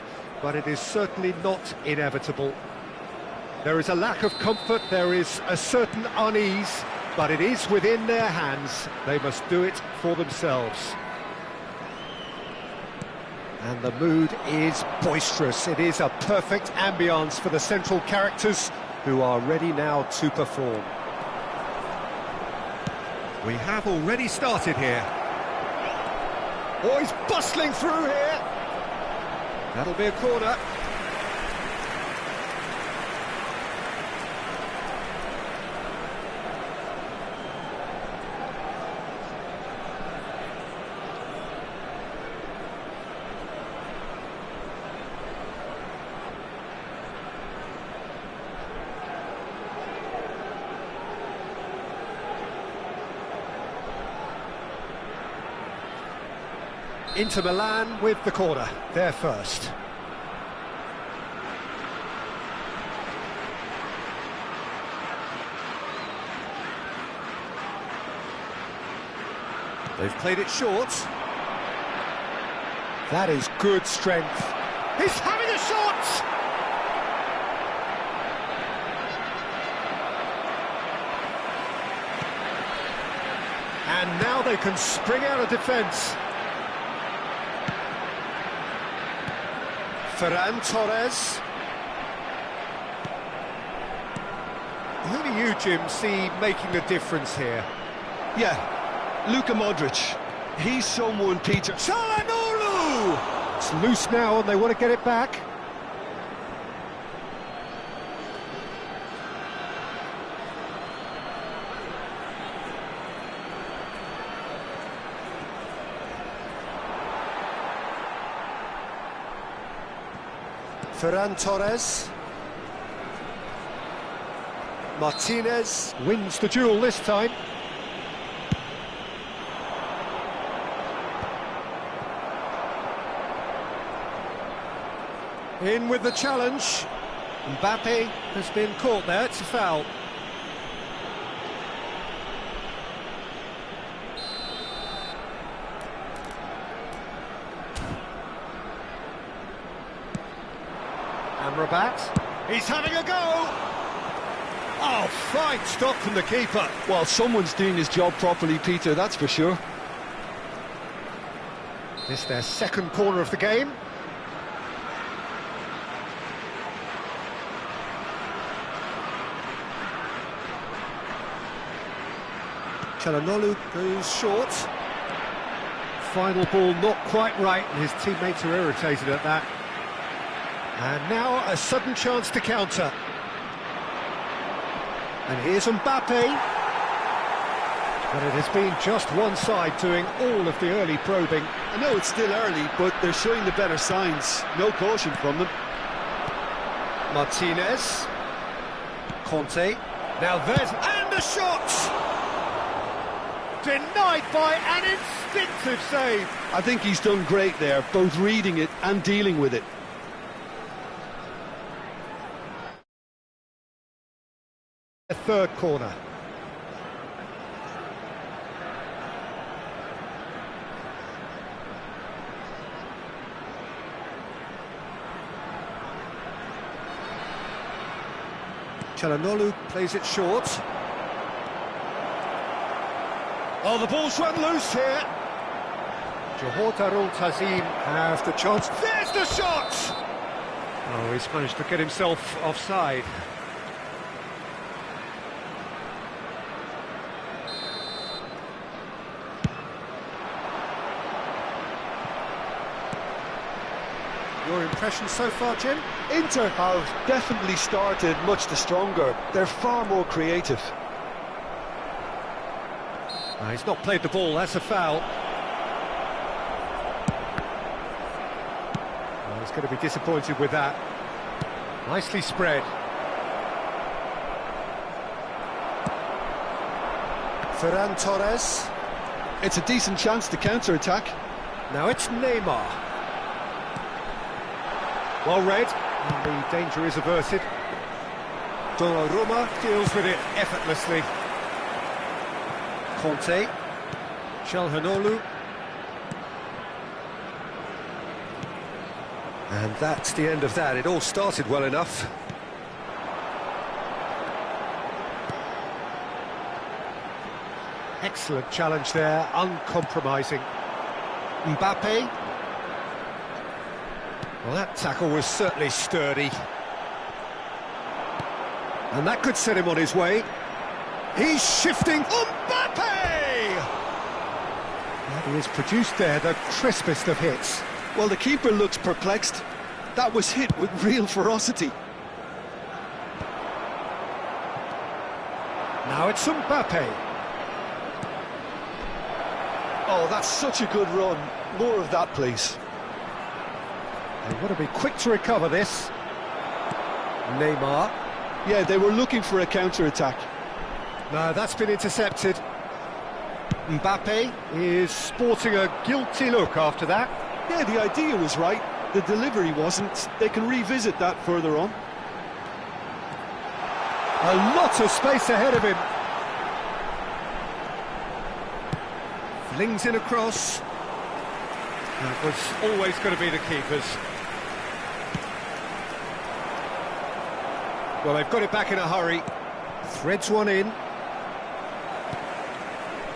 but it is certainly not inevitable. There is a lack of comfort, there is a certain unease, but it is within their hands. They must do it for themselves. And the mood is boisterous. It is a perfect ambience for the central characters, who are ready now to perform. We have already started here. Oh, he's bustling through here. That'll be a corner. Inter Milan with the corner, they're first. They've played it short. That is good strength. He's having a shot! And now they can spring out of defence. Ferran Torres. Who do you, Jim, see making a difference here? Yeah, Luka Modric. He's someone, Peter. Çalhanoğlu! It's loose now and they want to get it back. Ferran Torres. Martinez wins the duel this time. In with the challenge. Mbappe has been caught there, it's a foul. Amrabat, he's having a go! Oh, fine stop from the keeper. Well, someone's doing his job properly, Peter, that's for sure. This their second corner of the game. Çalhanoğlu goes short. Final ball not quite right, and his teammates are irritated at that. And now a sudden chance to counter. And here's Mbappe. But it has been just one side doing all of the early probing. I know it's still early, but they're showing the better signs. No caution from them. Martinez. Conte. Now there's... and a shot! Denied by an instinctive save. I think he's done great there, both reading it and dealing with it. A third corner. Çalhanoğlu plays it short. Oh, the ball's run loose here. Johor Darul Tazim have the chance. There's the shot! Oh, he's managed to get himself offside. Your impression so far, Jim? Inter have definitely started much the stronger. They're far more creative. He's not played the ball, that's a foul. Well, he's going to be disappointed with that. Nicely spread. Ferran Torres. It's a decent chance to counter-attack. Now it's Neymar. Well read, and the danger is averted. Donnarumma deals with it effortlessly. Conte. Çalhanoğlu. And that's the end of that. It all started well enough. Excellent challenge there, uncompromising. Mbappe. Well, that tackle was certainly sturdy. And that could set him on his way. He's shifting. Mbappe! And he has produced there the crispest of hits. Well, the keeper looks perplexed. That was hit with real ferocity. Now it's Mbappe. Oh, that's such a good run. More of that, please. They want to be quick to recover this. Neymar. Yeah, they were looking for a counter-attack. No, that's been intercepted. Mbappe is sporting a guilty look after that. Yeah, the idea was right. The delivery wasn't. They can revisit that further on. A lot of space ahead of him. Flings in across. That was always going to be the keepers. Well, they've got it back in a hurry. Threads one in.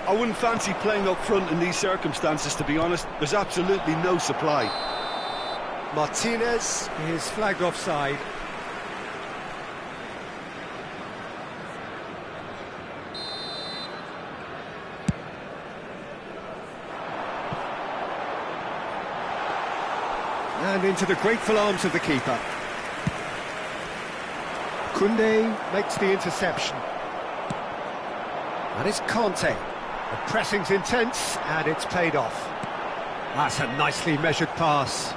I wouldn't fancy playing up front in these circumstances, to be honest. There's absolutely no supply. Martinez is flagged offside. And into the grateful arms of the keeper. Koundé makes the interception. And it's Conte. The pressing's intense, and it's paid off. That's a nicely measured pass.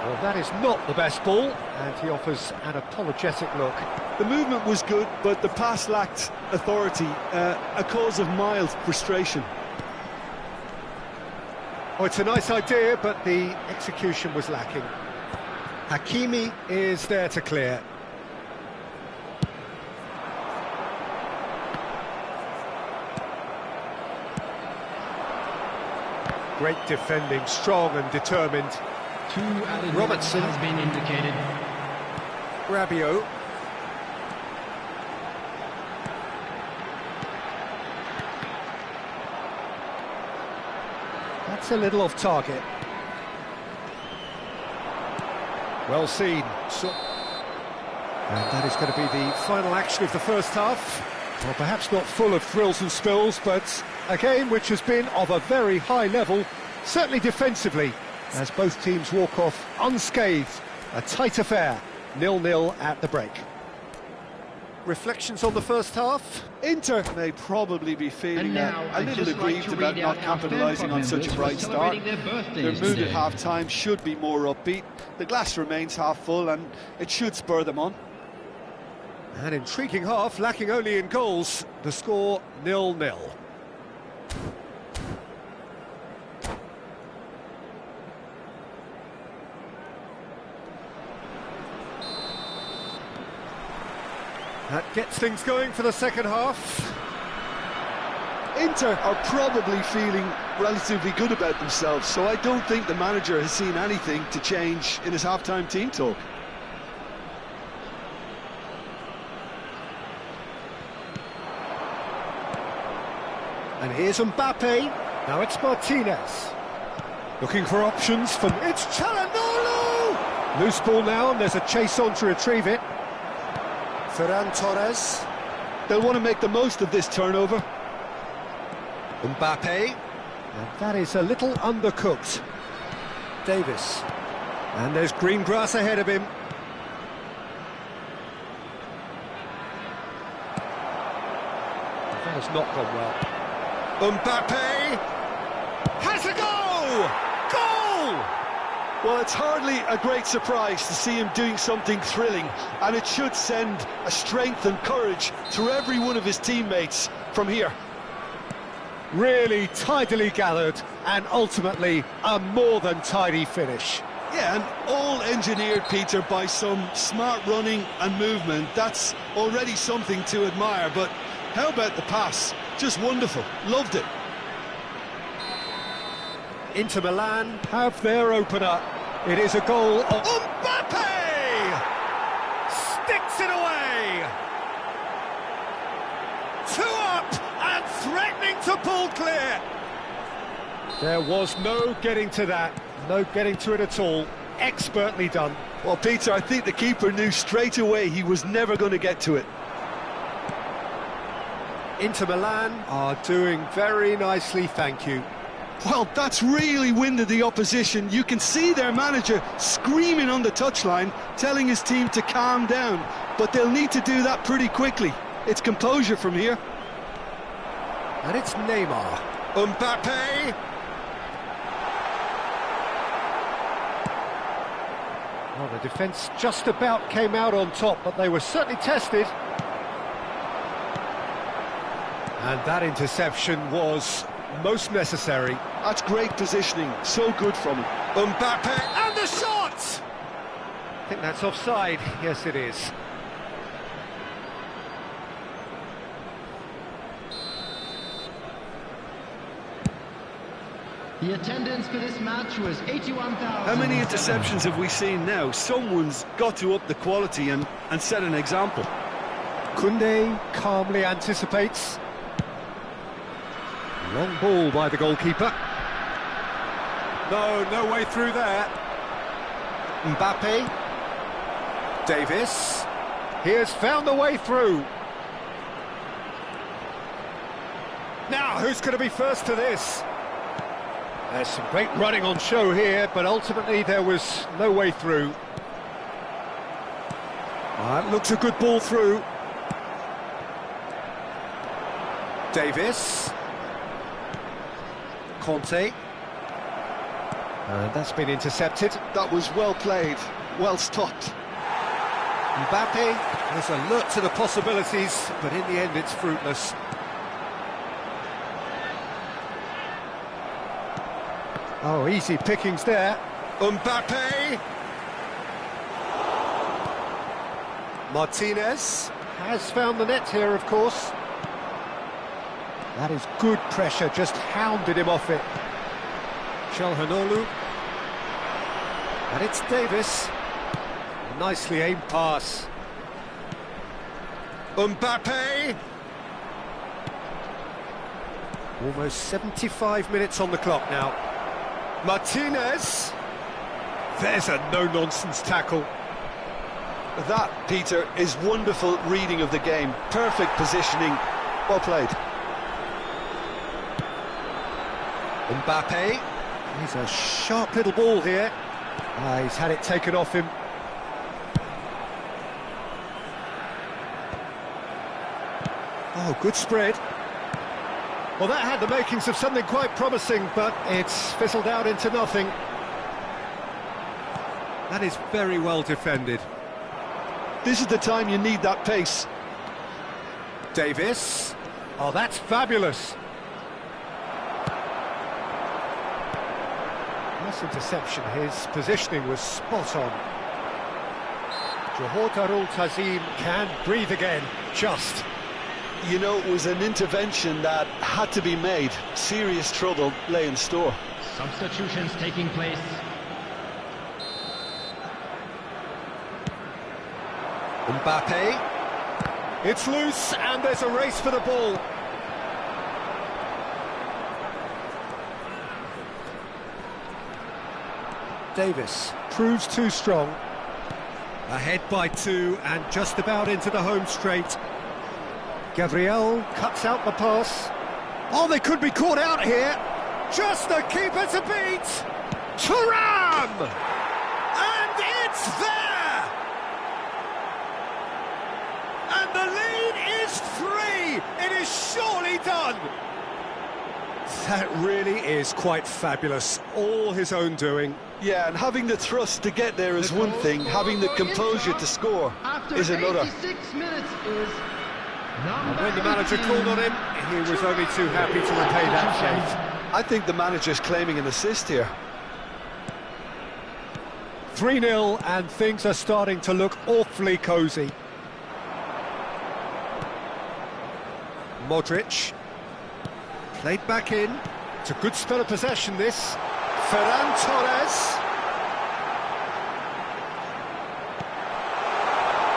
Well, that is not the best ball, and he offers an apologetic look. The movement was good, but the pass lacked authority, a cause of mild frustration. Oh, it's a nice idea, but the execution was lacking. Hakimi is there to clear. Great defending, strong and determined. Two added Robertson has been indicated. Rabiot. That's a little off target. Well seen. And that is going to be the final action of the first half. Well, perhaps not full of thrills and spills, but a game which has been of a very high level, certainly defensively, as both teams walk off unscathed. A tight affair, 0-0 at the break. Reflections on the first half? Inter may probably be feeling a little aggrieved about not capitalising on such a bright start. Their mood at half-time should be more upbeat. The glass remains half full and it should spur them on. An intriguing half, lacking only in goals. The score 0-0. That gets things going for the second half. Inter are probably feeling relatively good about themselves, so I don't think the manager has seen anything to change in his half-time team talk. And here's Mbappe. Now it's Martinez. Looking for options from... It's Çalhanoğlu! Loose ball now, and there's a chase on to retrieve it. Ferran Torres. They'll want to make the most of this turnover. Mbappe. And that is a little undercooked. Davis. And there's green grass ahead of him. That has not gone well. Mbappe has a goal! Goal! Well, it's hardly a great surprise to see him doing something thrilling, and it should send a strength and courage through every one of his teammates from here. Really tidily gathered, and ultimately a more than tidy finish. Yeah, and all engineered, Peter, by some smart running and movement. That's already something to admire, but how about the pass? Just wonderful. Loved it. Inter Milan have their opener. It is a goal of Mbappe! Sticks it away! 2 up and threatening to pull clear. There was no getting to that, no getting to it at all. Expertly done. Well, Peter, I think the keeper knew straight away he was never going to get to it. Inter Milan are doing very nicely, thank you. Well, that's really winded the opposition. You can see their manager screaming on the touchline, telling his team to calm down. But they'll need to do that pretty quickly. It's composure from here. And it's Neymar. Mbappe! Well, the defence just about came out on top, but they were certainly tested. And that interception was most necessary. That's great positioning, so good from him. Mbappe, and the shot! I think that's offside. Yes, it is. The attendance for this match was 81,000. How many interceptions have we seen now? Someone's got to up the quality and set an example. Koundé calmly anticipates. Long ball by the goalkeeper. No way through there. Mbappe. Davis. He has found the way through. Now, who's going to be first to this? There's some great running on show here, but ultimately there was no way through. That looks a good ball through. Davis. Conte. And that's been intercepted. That was well played, well stopped. Mbappe is alert to the possibilities, but in the end it's fruitless. Oh, easy pickings there. Mbappe! Martinez has found the net here, of course. That is good pressure, just hounded him off it. Çalhanoğlu. And it's Davis. A nicely aimed pass. Mbappe! Almost 75 minutes on the clock now. Martinez. There's a no-nonsense tackle. That, Peter, is wonderful reading of the game. Perfect positioning. Well played. Mbappe. He's a sharp little ball here. He's had it taken off him. Oh, good spread. Well, that had the makings of something quite promising, but it's fizzled out into nothing. That is very well defended. This is the time you need that pace. Davis. Oh, that's fabulous. Nice interception. His positioning was spot on. Johor Darul Tazim can breathe again, just. You know, it was an intervention that had to be made. Serious trouble lay in store. Substitutions taking place. Mbappe. It's loose, and there's a race for the ball. Davis proves too strong. Ahead by 2 and just about into the home straight. Gabriel cuts out the pass. Oh, they could be caught out here. Just the keeper to beat. Thuram! And it's there! And the lead is 3. It is surely done. That really is quite fabulous. All his own doing. Yeah, and having the thrust to get there is one thing. Having the composure to score is another. 86 minutes is And when the manager called on him, he was only too happy to repay that faith. I think the manager's claiming an assist here. 3-0, and things are starting to look awfully cosy. Modric. Played back in. It's a good spell of possession, this. Ferran Torres.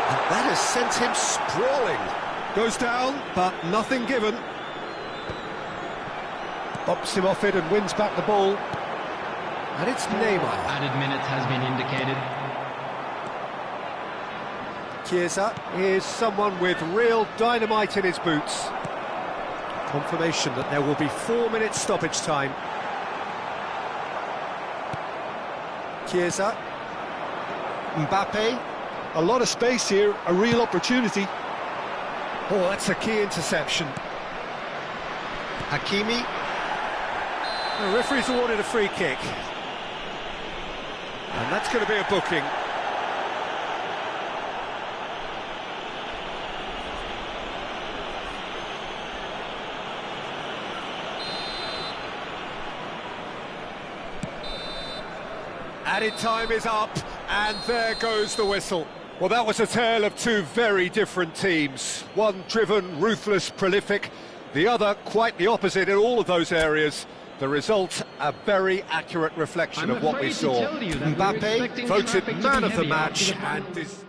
And that has sent him sprawling. Goes down, but nothing given. Bops him off it and wins back the ball. And it's Neymar. Added minutes has been indicated. Chiesa is someone with real dynamite in his boots. Confirmation that there will be 4 minutes stoppage time. Chiesa. Mbappe. A lot of space here, a real opportunity. Oh, that's a key interception. Hakimi. The referee's awarded a free kick. And that's going to be a booking. Added time is up, and there goes the whistle. Well, that was a tale of two very different teams. One driven, ruthless, prolific. The other quite the opposite in all of those areas. The result, a very accurate reflection of what we saw. Mbappe voted man of the match and is...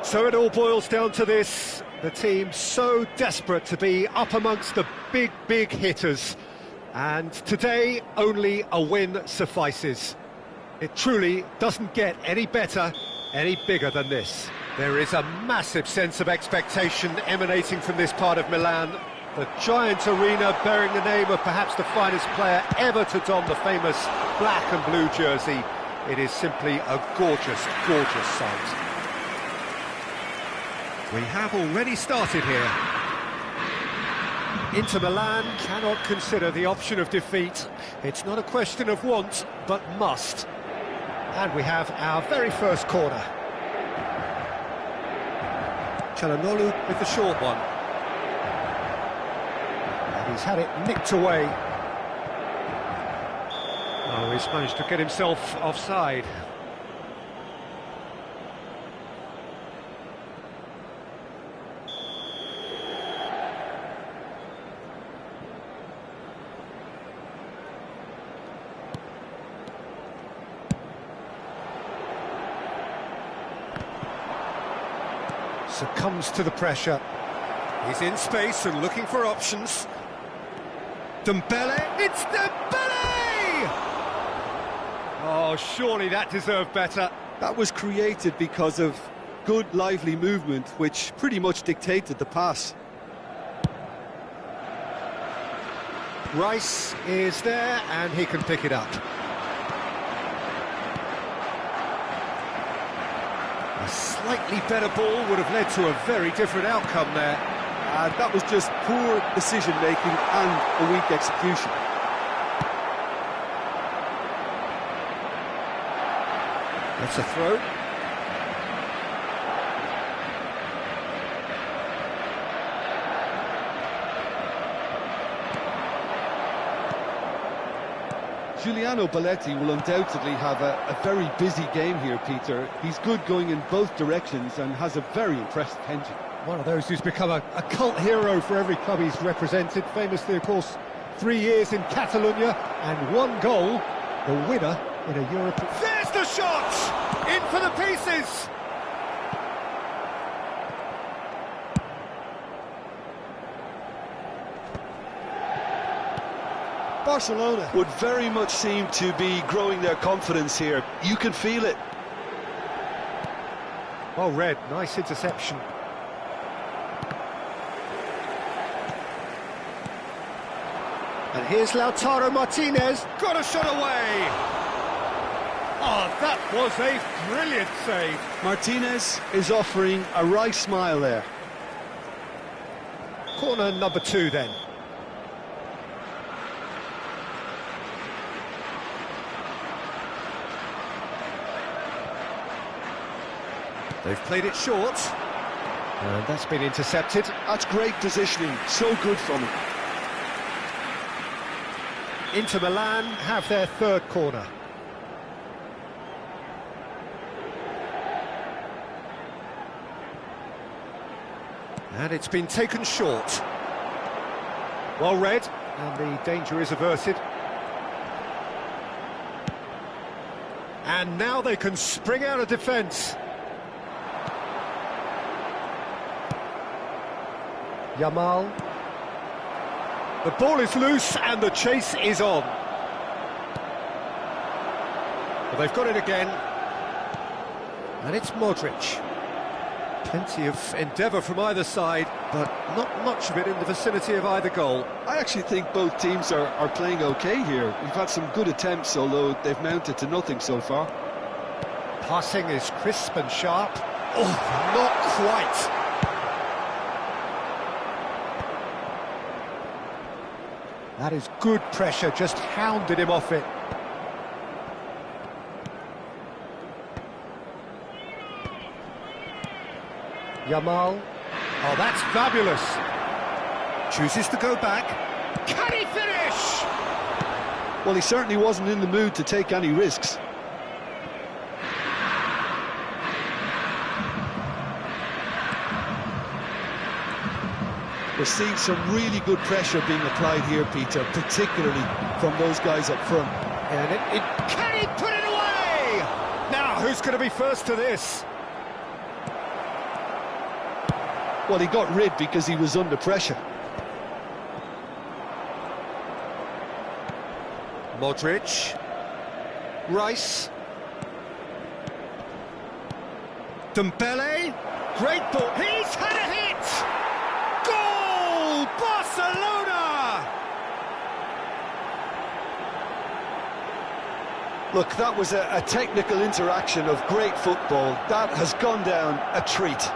So it all boils down to this, the team so desperate to be up amongst the big hitters. And today, only a win suffices. It truly doesn't get any better, any bigger than this. There is a massive sense of expectation emanating from this part of Milan. The giant arena bearing the name of perhaps the finest player ever to don the famous black and blue jersey. It is simply a gorgeous sight. We have already started here. Inter Milan cannot consider the option of defeat. It's not a question of want, but must. And we have our very first corner. Çalhanoğlu with the short one. And he's had it nicked away. Oh, he's managed to get himself offside. Succumbs to the pressure. He's in space and looking for options. Dembele, it's Dembele! Oh, surely that deserved better. That was created because of good, lively movement, which pretty much dictated the pass. Rice is there, and he can pick it up. A slightly better ball would have led to a very different outcome there. And that was just poor decision-making and a weak execution. That's a throw. Giuliano Belletti will undoubtedly have a very busy game here, Peter. He's good going in both directions and has a very impressive engine. One of those who's become a cult hero for every club he's represented. Famously, of course, 3 years in Catalonia and 1 goal, the winner in a European... There's the shot! In for the pieces! Barcelona would very much seem to be growing their confidence here. You can feel it. Well read, nice interception. And here's Lautaro Martinez, got a shot away! Oh, that was a brilliant save. Martinez is offering a wry smile there. Corner number 2 then. They've played it short, and that's been intercepted. That's great positioning, so good from him. Inter Milan have their 3rd corner. And it's been taken short. Well read, and the danger is averted. And now they can spring out of defence. Yamal. The ball is loose and the chase is on. Well, they've got it again. And it's Modric. Plenty of endeavour from either side, but not much of it in the vicinity of either goal. I actually think both teams are playing okay here. We've had some good attempts, although they've mounted to nothing so far. Passing is crisp and sharp. Oh, not quite. That is good pressure, just hounded him off it. Yamal. Oh, that's fabulous. Chooses to go back. Can he finish? Well, he certainly wasn't in the mood to take any risks. We're seeing some really good pressure being applied here, Peter, particularly from those guys up front. And can he put it away? Now, who's going to be first to this? Well, he got rid because he was under pressure. Modric. Rice. Dembele. Great ball. He's had a hit! Goal! Barcelona! Look, that was a technical interaction of great football. That has gone down a treat.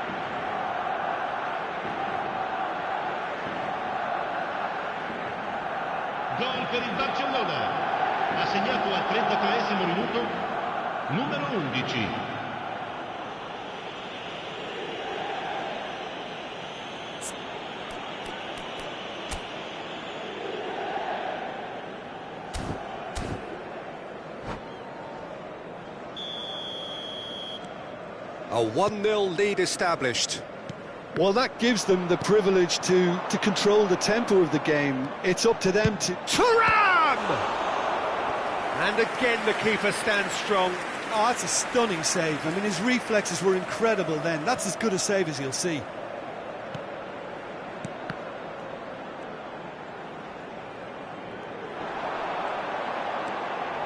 Gol per il Barcellona. Ha segnato al 33esimo minuto Numero 11. A 1-0 lead established. Well, that gives them the privilege to control the tempo of the game. It's up to them to... Thuram! And again the keeper stands strong. Oh, that's a stunning save. I mean, his reflexes were incredible then. That's as good a save as you'll see.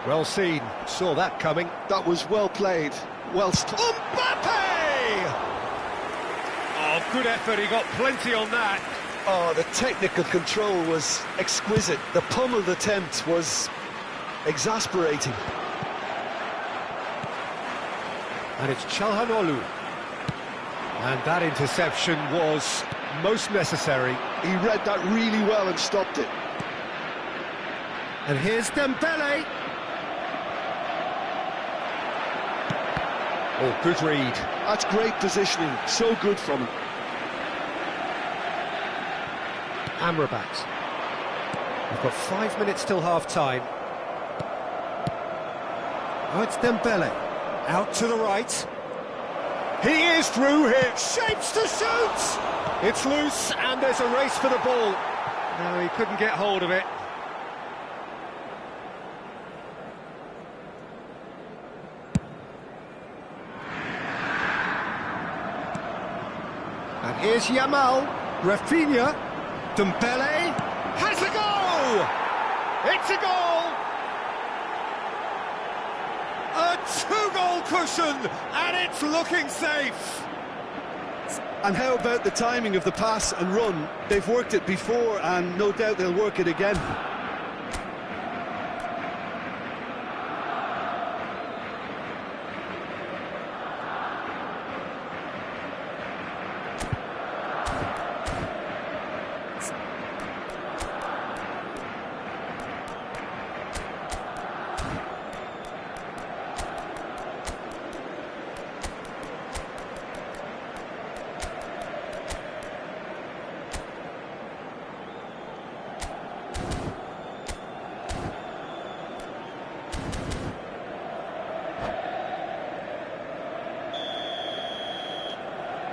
Well seen, saw that coming. That was well played. Well... Mbappe! Oh, good effort, he got plenty on that. Oh, the technical control was exquisite. The pummeled attempt was exasperating. And it's Çalhanoğlu. And that interception was most necessary. He read that really well and stopped it. And here's Dembele. Oh, good read. That's great positioning. So good from him. Amrabat. We've got 5 minutes till half-time. Oh, it's Dembele. Out to the right. He is through here. Shapes to shoot! It's loose, and there's a race for the ball. No, he couldn't get hold of it. And here's Yamal, Rafinha, Dembele, has a goal! It's a goal! A two-goal cushion, and it's looking safe! And how about the timing of the pass and run? They've worked it before, and no doubt they'll work it again.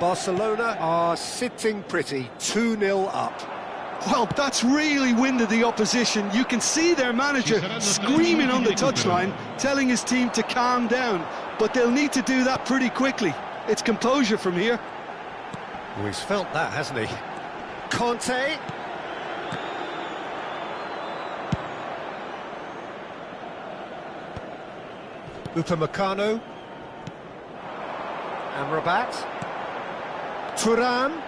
Barcelona are sitting pretty, 2-0 up. Well, that's really winded the opposition. You can see their manager screaming on the touchline, telling his team to calm down. But they'll need to do that pretty quickly. It's composure from here. Oh, he's felt that, hasn't he? Conte. Upamecano. Amrabat. Thuram.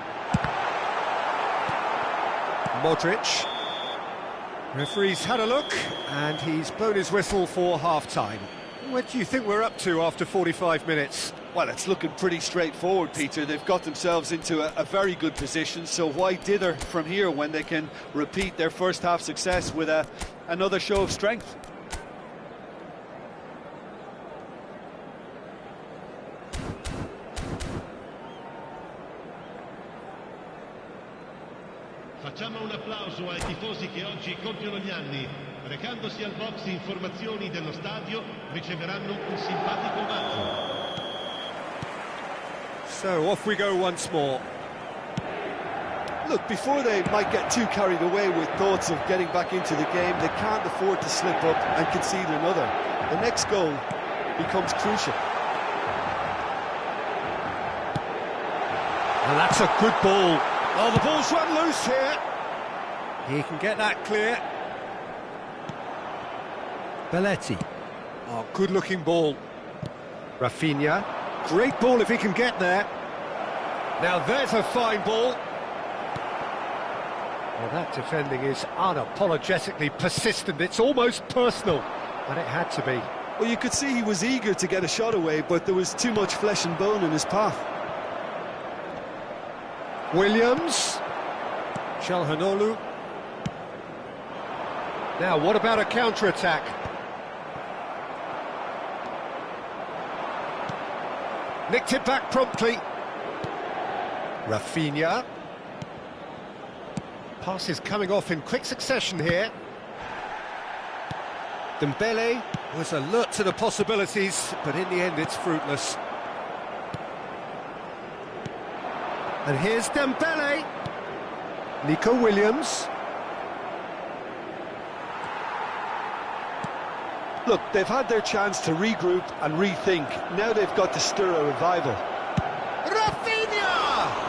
Modric. Referee's had a look, and he's blown his whistle for half-time. What do you think we're up to after 45 minutes? Well, it's looking pretty straightforward, Peter. They've got themselves into a very good position, so why dither from here when they can repeat their first half success with another show of strength? Facciamo un applauso ai tifosi che oggi compiono gli anni. Recandosi al box informazioni dello stadio, riceveranno un simpatico omaggio. So off we go once more. Look, before they might get too carried away with thoughts of getting back into the game, they can't afford to slip up and concede another. The next goal becomes crucial. And that's a good ball. Oh, the ball's run loose here. He can get that clear. Belletti. Oh, good-looking ball. Rafinha. Great ball if he can get there. Now there's a fine ball. Well, that defending is unapologetically persistent. It's almost personal, and it had to be. Well, you could see he was eager to get a shot away, but there was too much flesh and bone in his path. Williams. Çalhanoğlu. Now, what about a counter-attack? Nicked it back promptly. Rafinha. Passes coming off in quick succession here. Dembele was alert to the possibilities, but in the end it's fruitless. And here's Dembele. Nico Williams. Look, they've had their chance to regroup and rethink. Now they've got to stir a revival. Rafinha!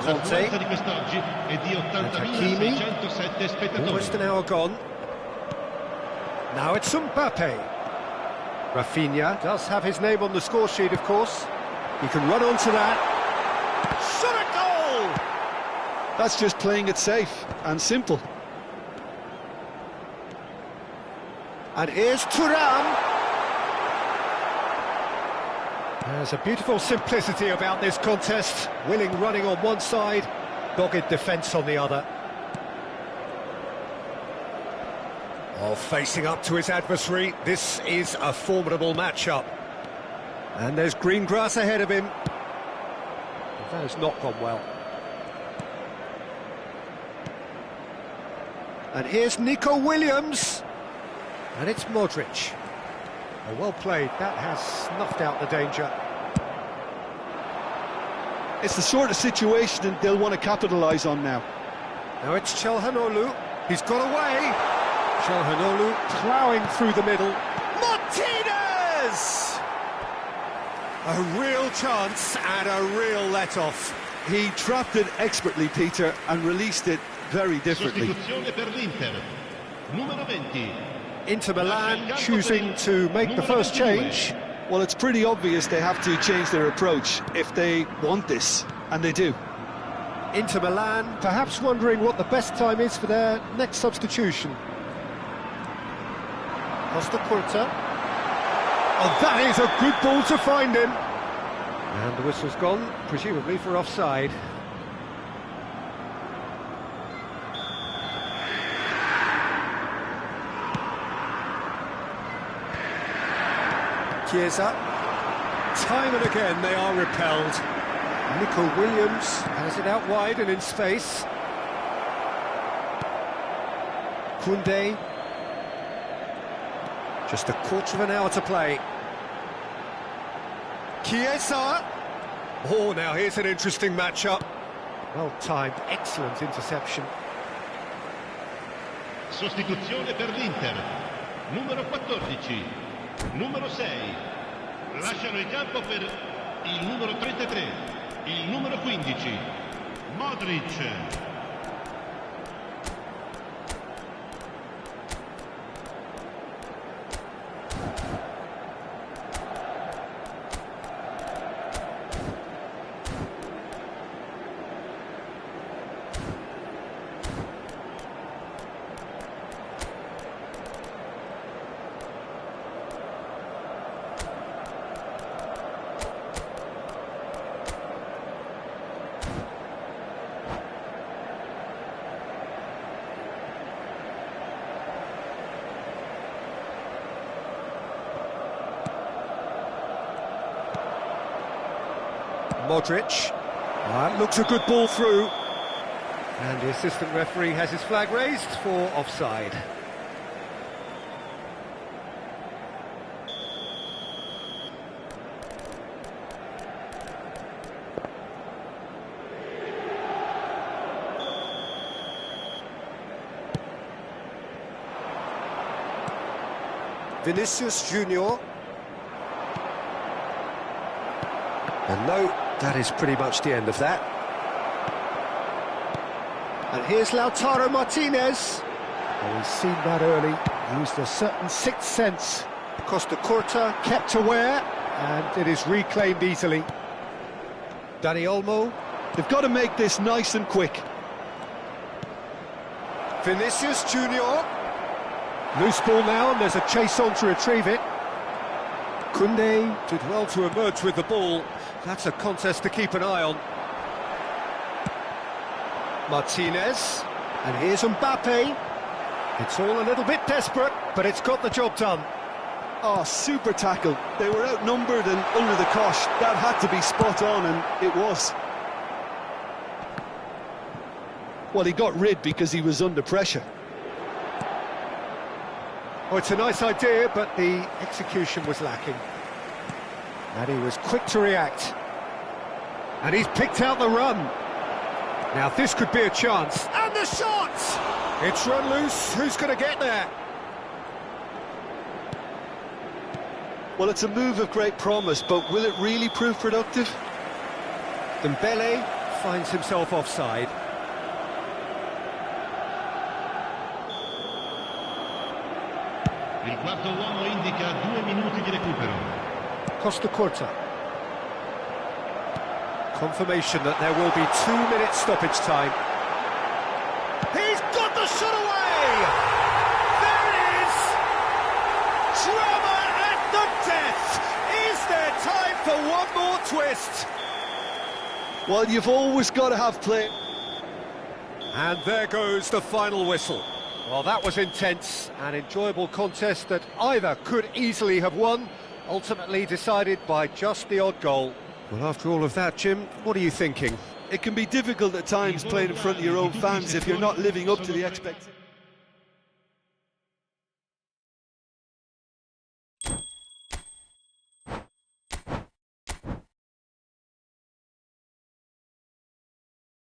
L'affluenza di quest'oggi è di 80.607 spettatori. Almost an hour gone. Now it's Mbappe. Rafinha does have his name on the score sheet, of course. He can run onto that. Shot a goal! That's just playing it safe and simple. And here's Thuram. There's a beautiful simplicity about this contest. Willing running on one side, dogged defence on the other. Oh, facing up to his adversary, this is a formidable matchup. And there's green grass ahead of him. That has not gone well. And here's Nico Williams. And it's Modric. Oh, well played, that has snuffed out the danger. It's the sort of situation they'll want to capitalise on now. Now it's Çalhanoğlu. He's got away. Çalhanoğlu ploughing through the middle. Martinez! A real chance and a real let-off. He trapped it expertly, Peter, and released it very differently. Sostituzione per l'Inter. Numero 20. Inter Milan choosing to make the first change. Well, it's pretty obvious they have to change their approach if they want this, and they do. Inter Milan perhaps wondering what the best time is for their next substitution. Costa Curta. Oh, that is a good ball to find him. And the whistle's gone, presumably for offside. Chiesa. Time and again they are repelled. Nico Williams has it out wide and in space. Koundé. Just a quarter of an hour to play. Chiesa. Oh, now here's an interesting matchup. Well timed, excellent interception. Sostituzione per l'Inter. Numero 14. Numero 6. Lasciano il campo per il numero 33. Il numero 15. Modric. Modric. That looks a good ball through. And the assistant referee has his flag raised for offside. Vinicius Junior. And no, that is pretty much the end of that. And here's Lautaro Martinez. Oh, he's seen that early, used a certain sixth sense. Costa Curta kept aware, and it is reclaimed easily. Dani Olmo. They've got to make this nice and quick. Vinicius Junior. Loose ball now, and there's a chase on to retrieve it. Koundé did well to emerge with the ball. That's a contest to keep an eye on. Martinez. And here's Mbappe. It's all a little bit desperate, but it's got the job done. Oh, super tackle. They were outnumbered and under the cosh. That had to be spot on, and it was. Well, he got rid because he was under pressure. Oh, it's a nice idea, but the execution was lacking. And he was quick to react. And he's picked out the run. Now this could be a chance. And the shot! It's run loose. Who's going to get there? Well, it's a move of great promise, but will it really prove productive? Dembele finds himself offside. Il quarto uomo indica 2 minuti di recupero. Costa Curta. Confirmation that there will be 2 minutes stoppage time. He's got the shot away! There it is! Drama at the death! Is there time for one more twist? Well, you've always got to have play. And there goes the final whistle. Well, that was intense, an enjoyable contest that either could easily have won, ultimately decided by just the odd goal. Well, after all of that, Jim, what are you thinking? It can be difficult at times playing in front of your own fans if you're not living up to the expectations.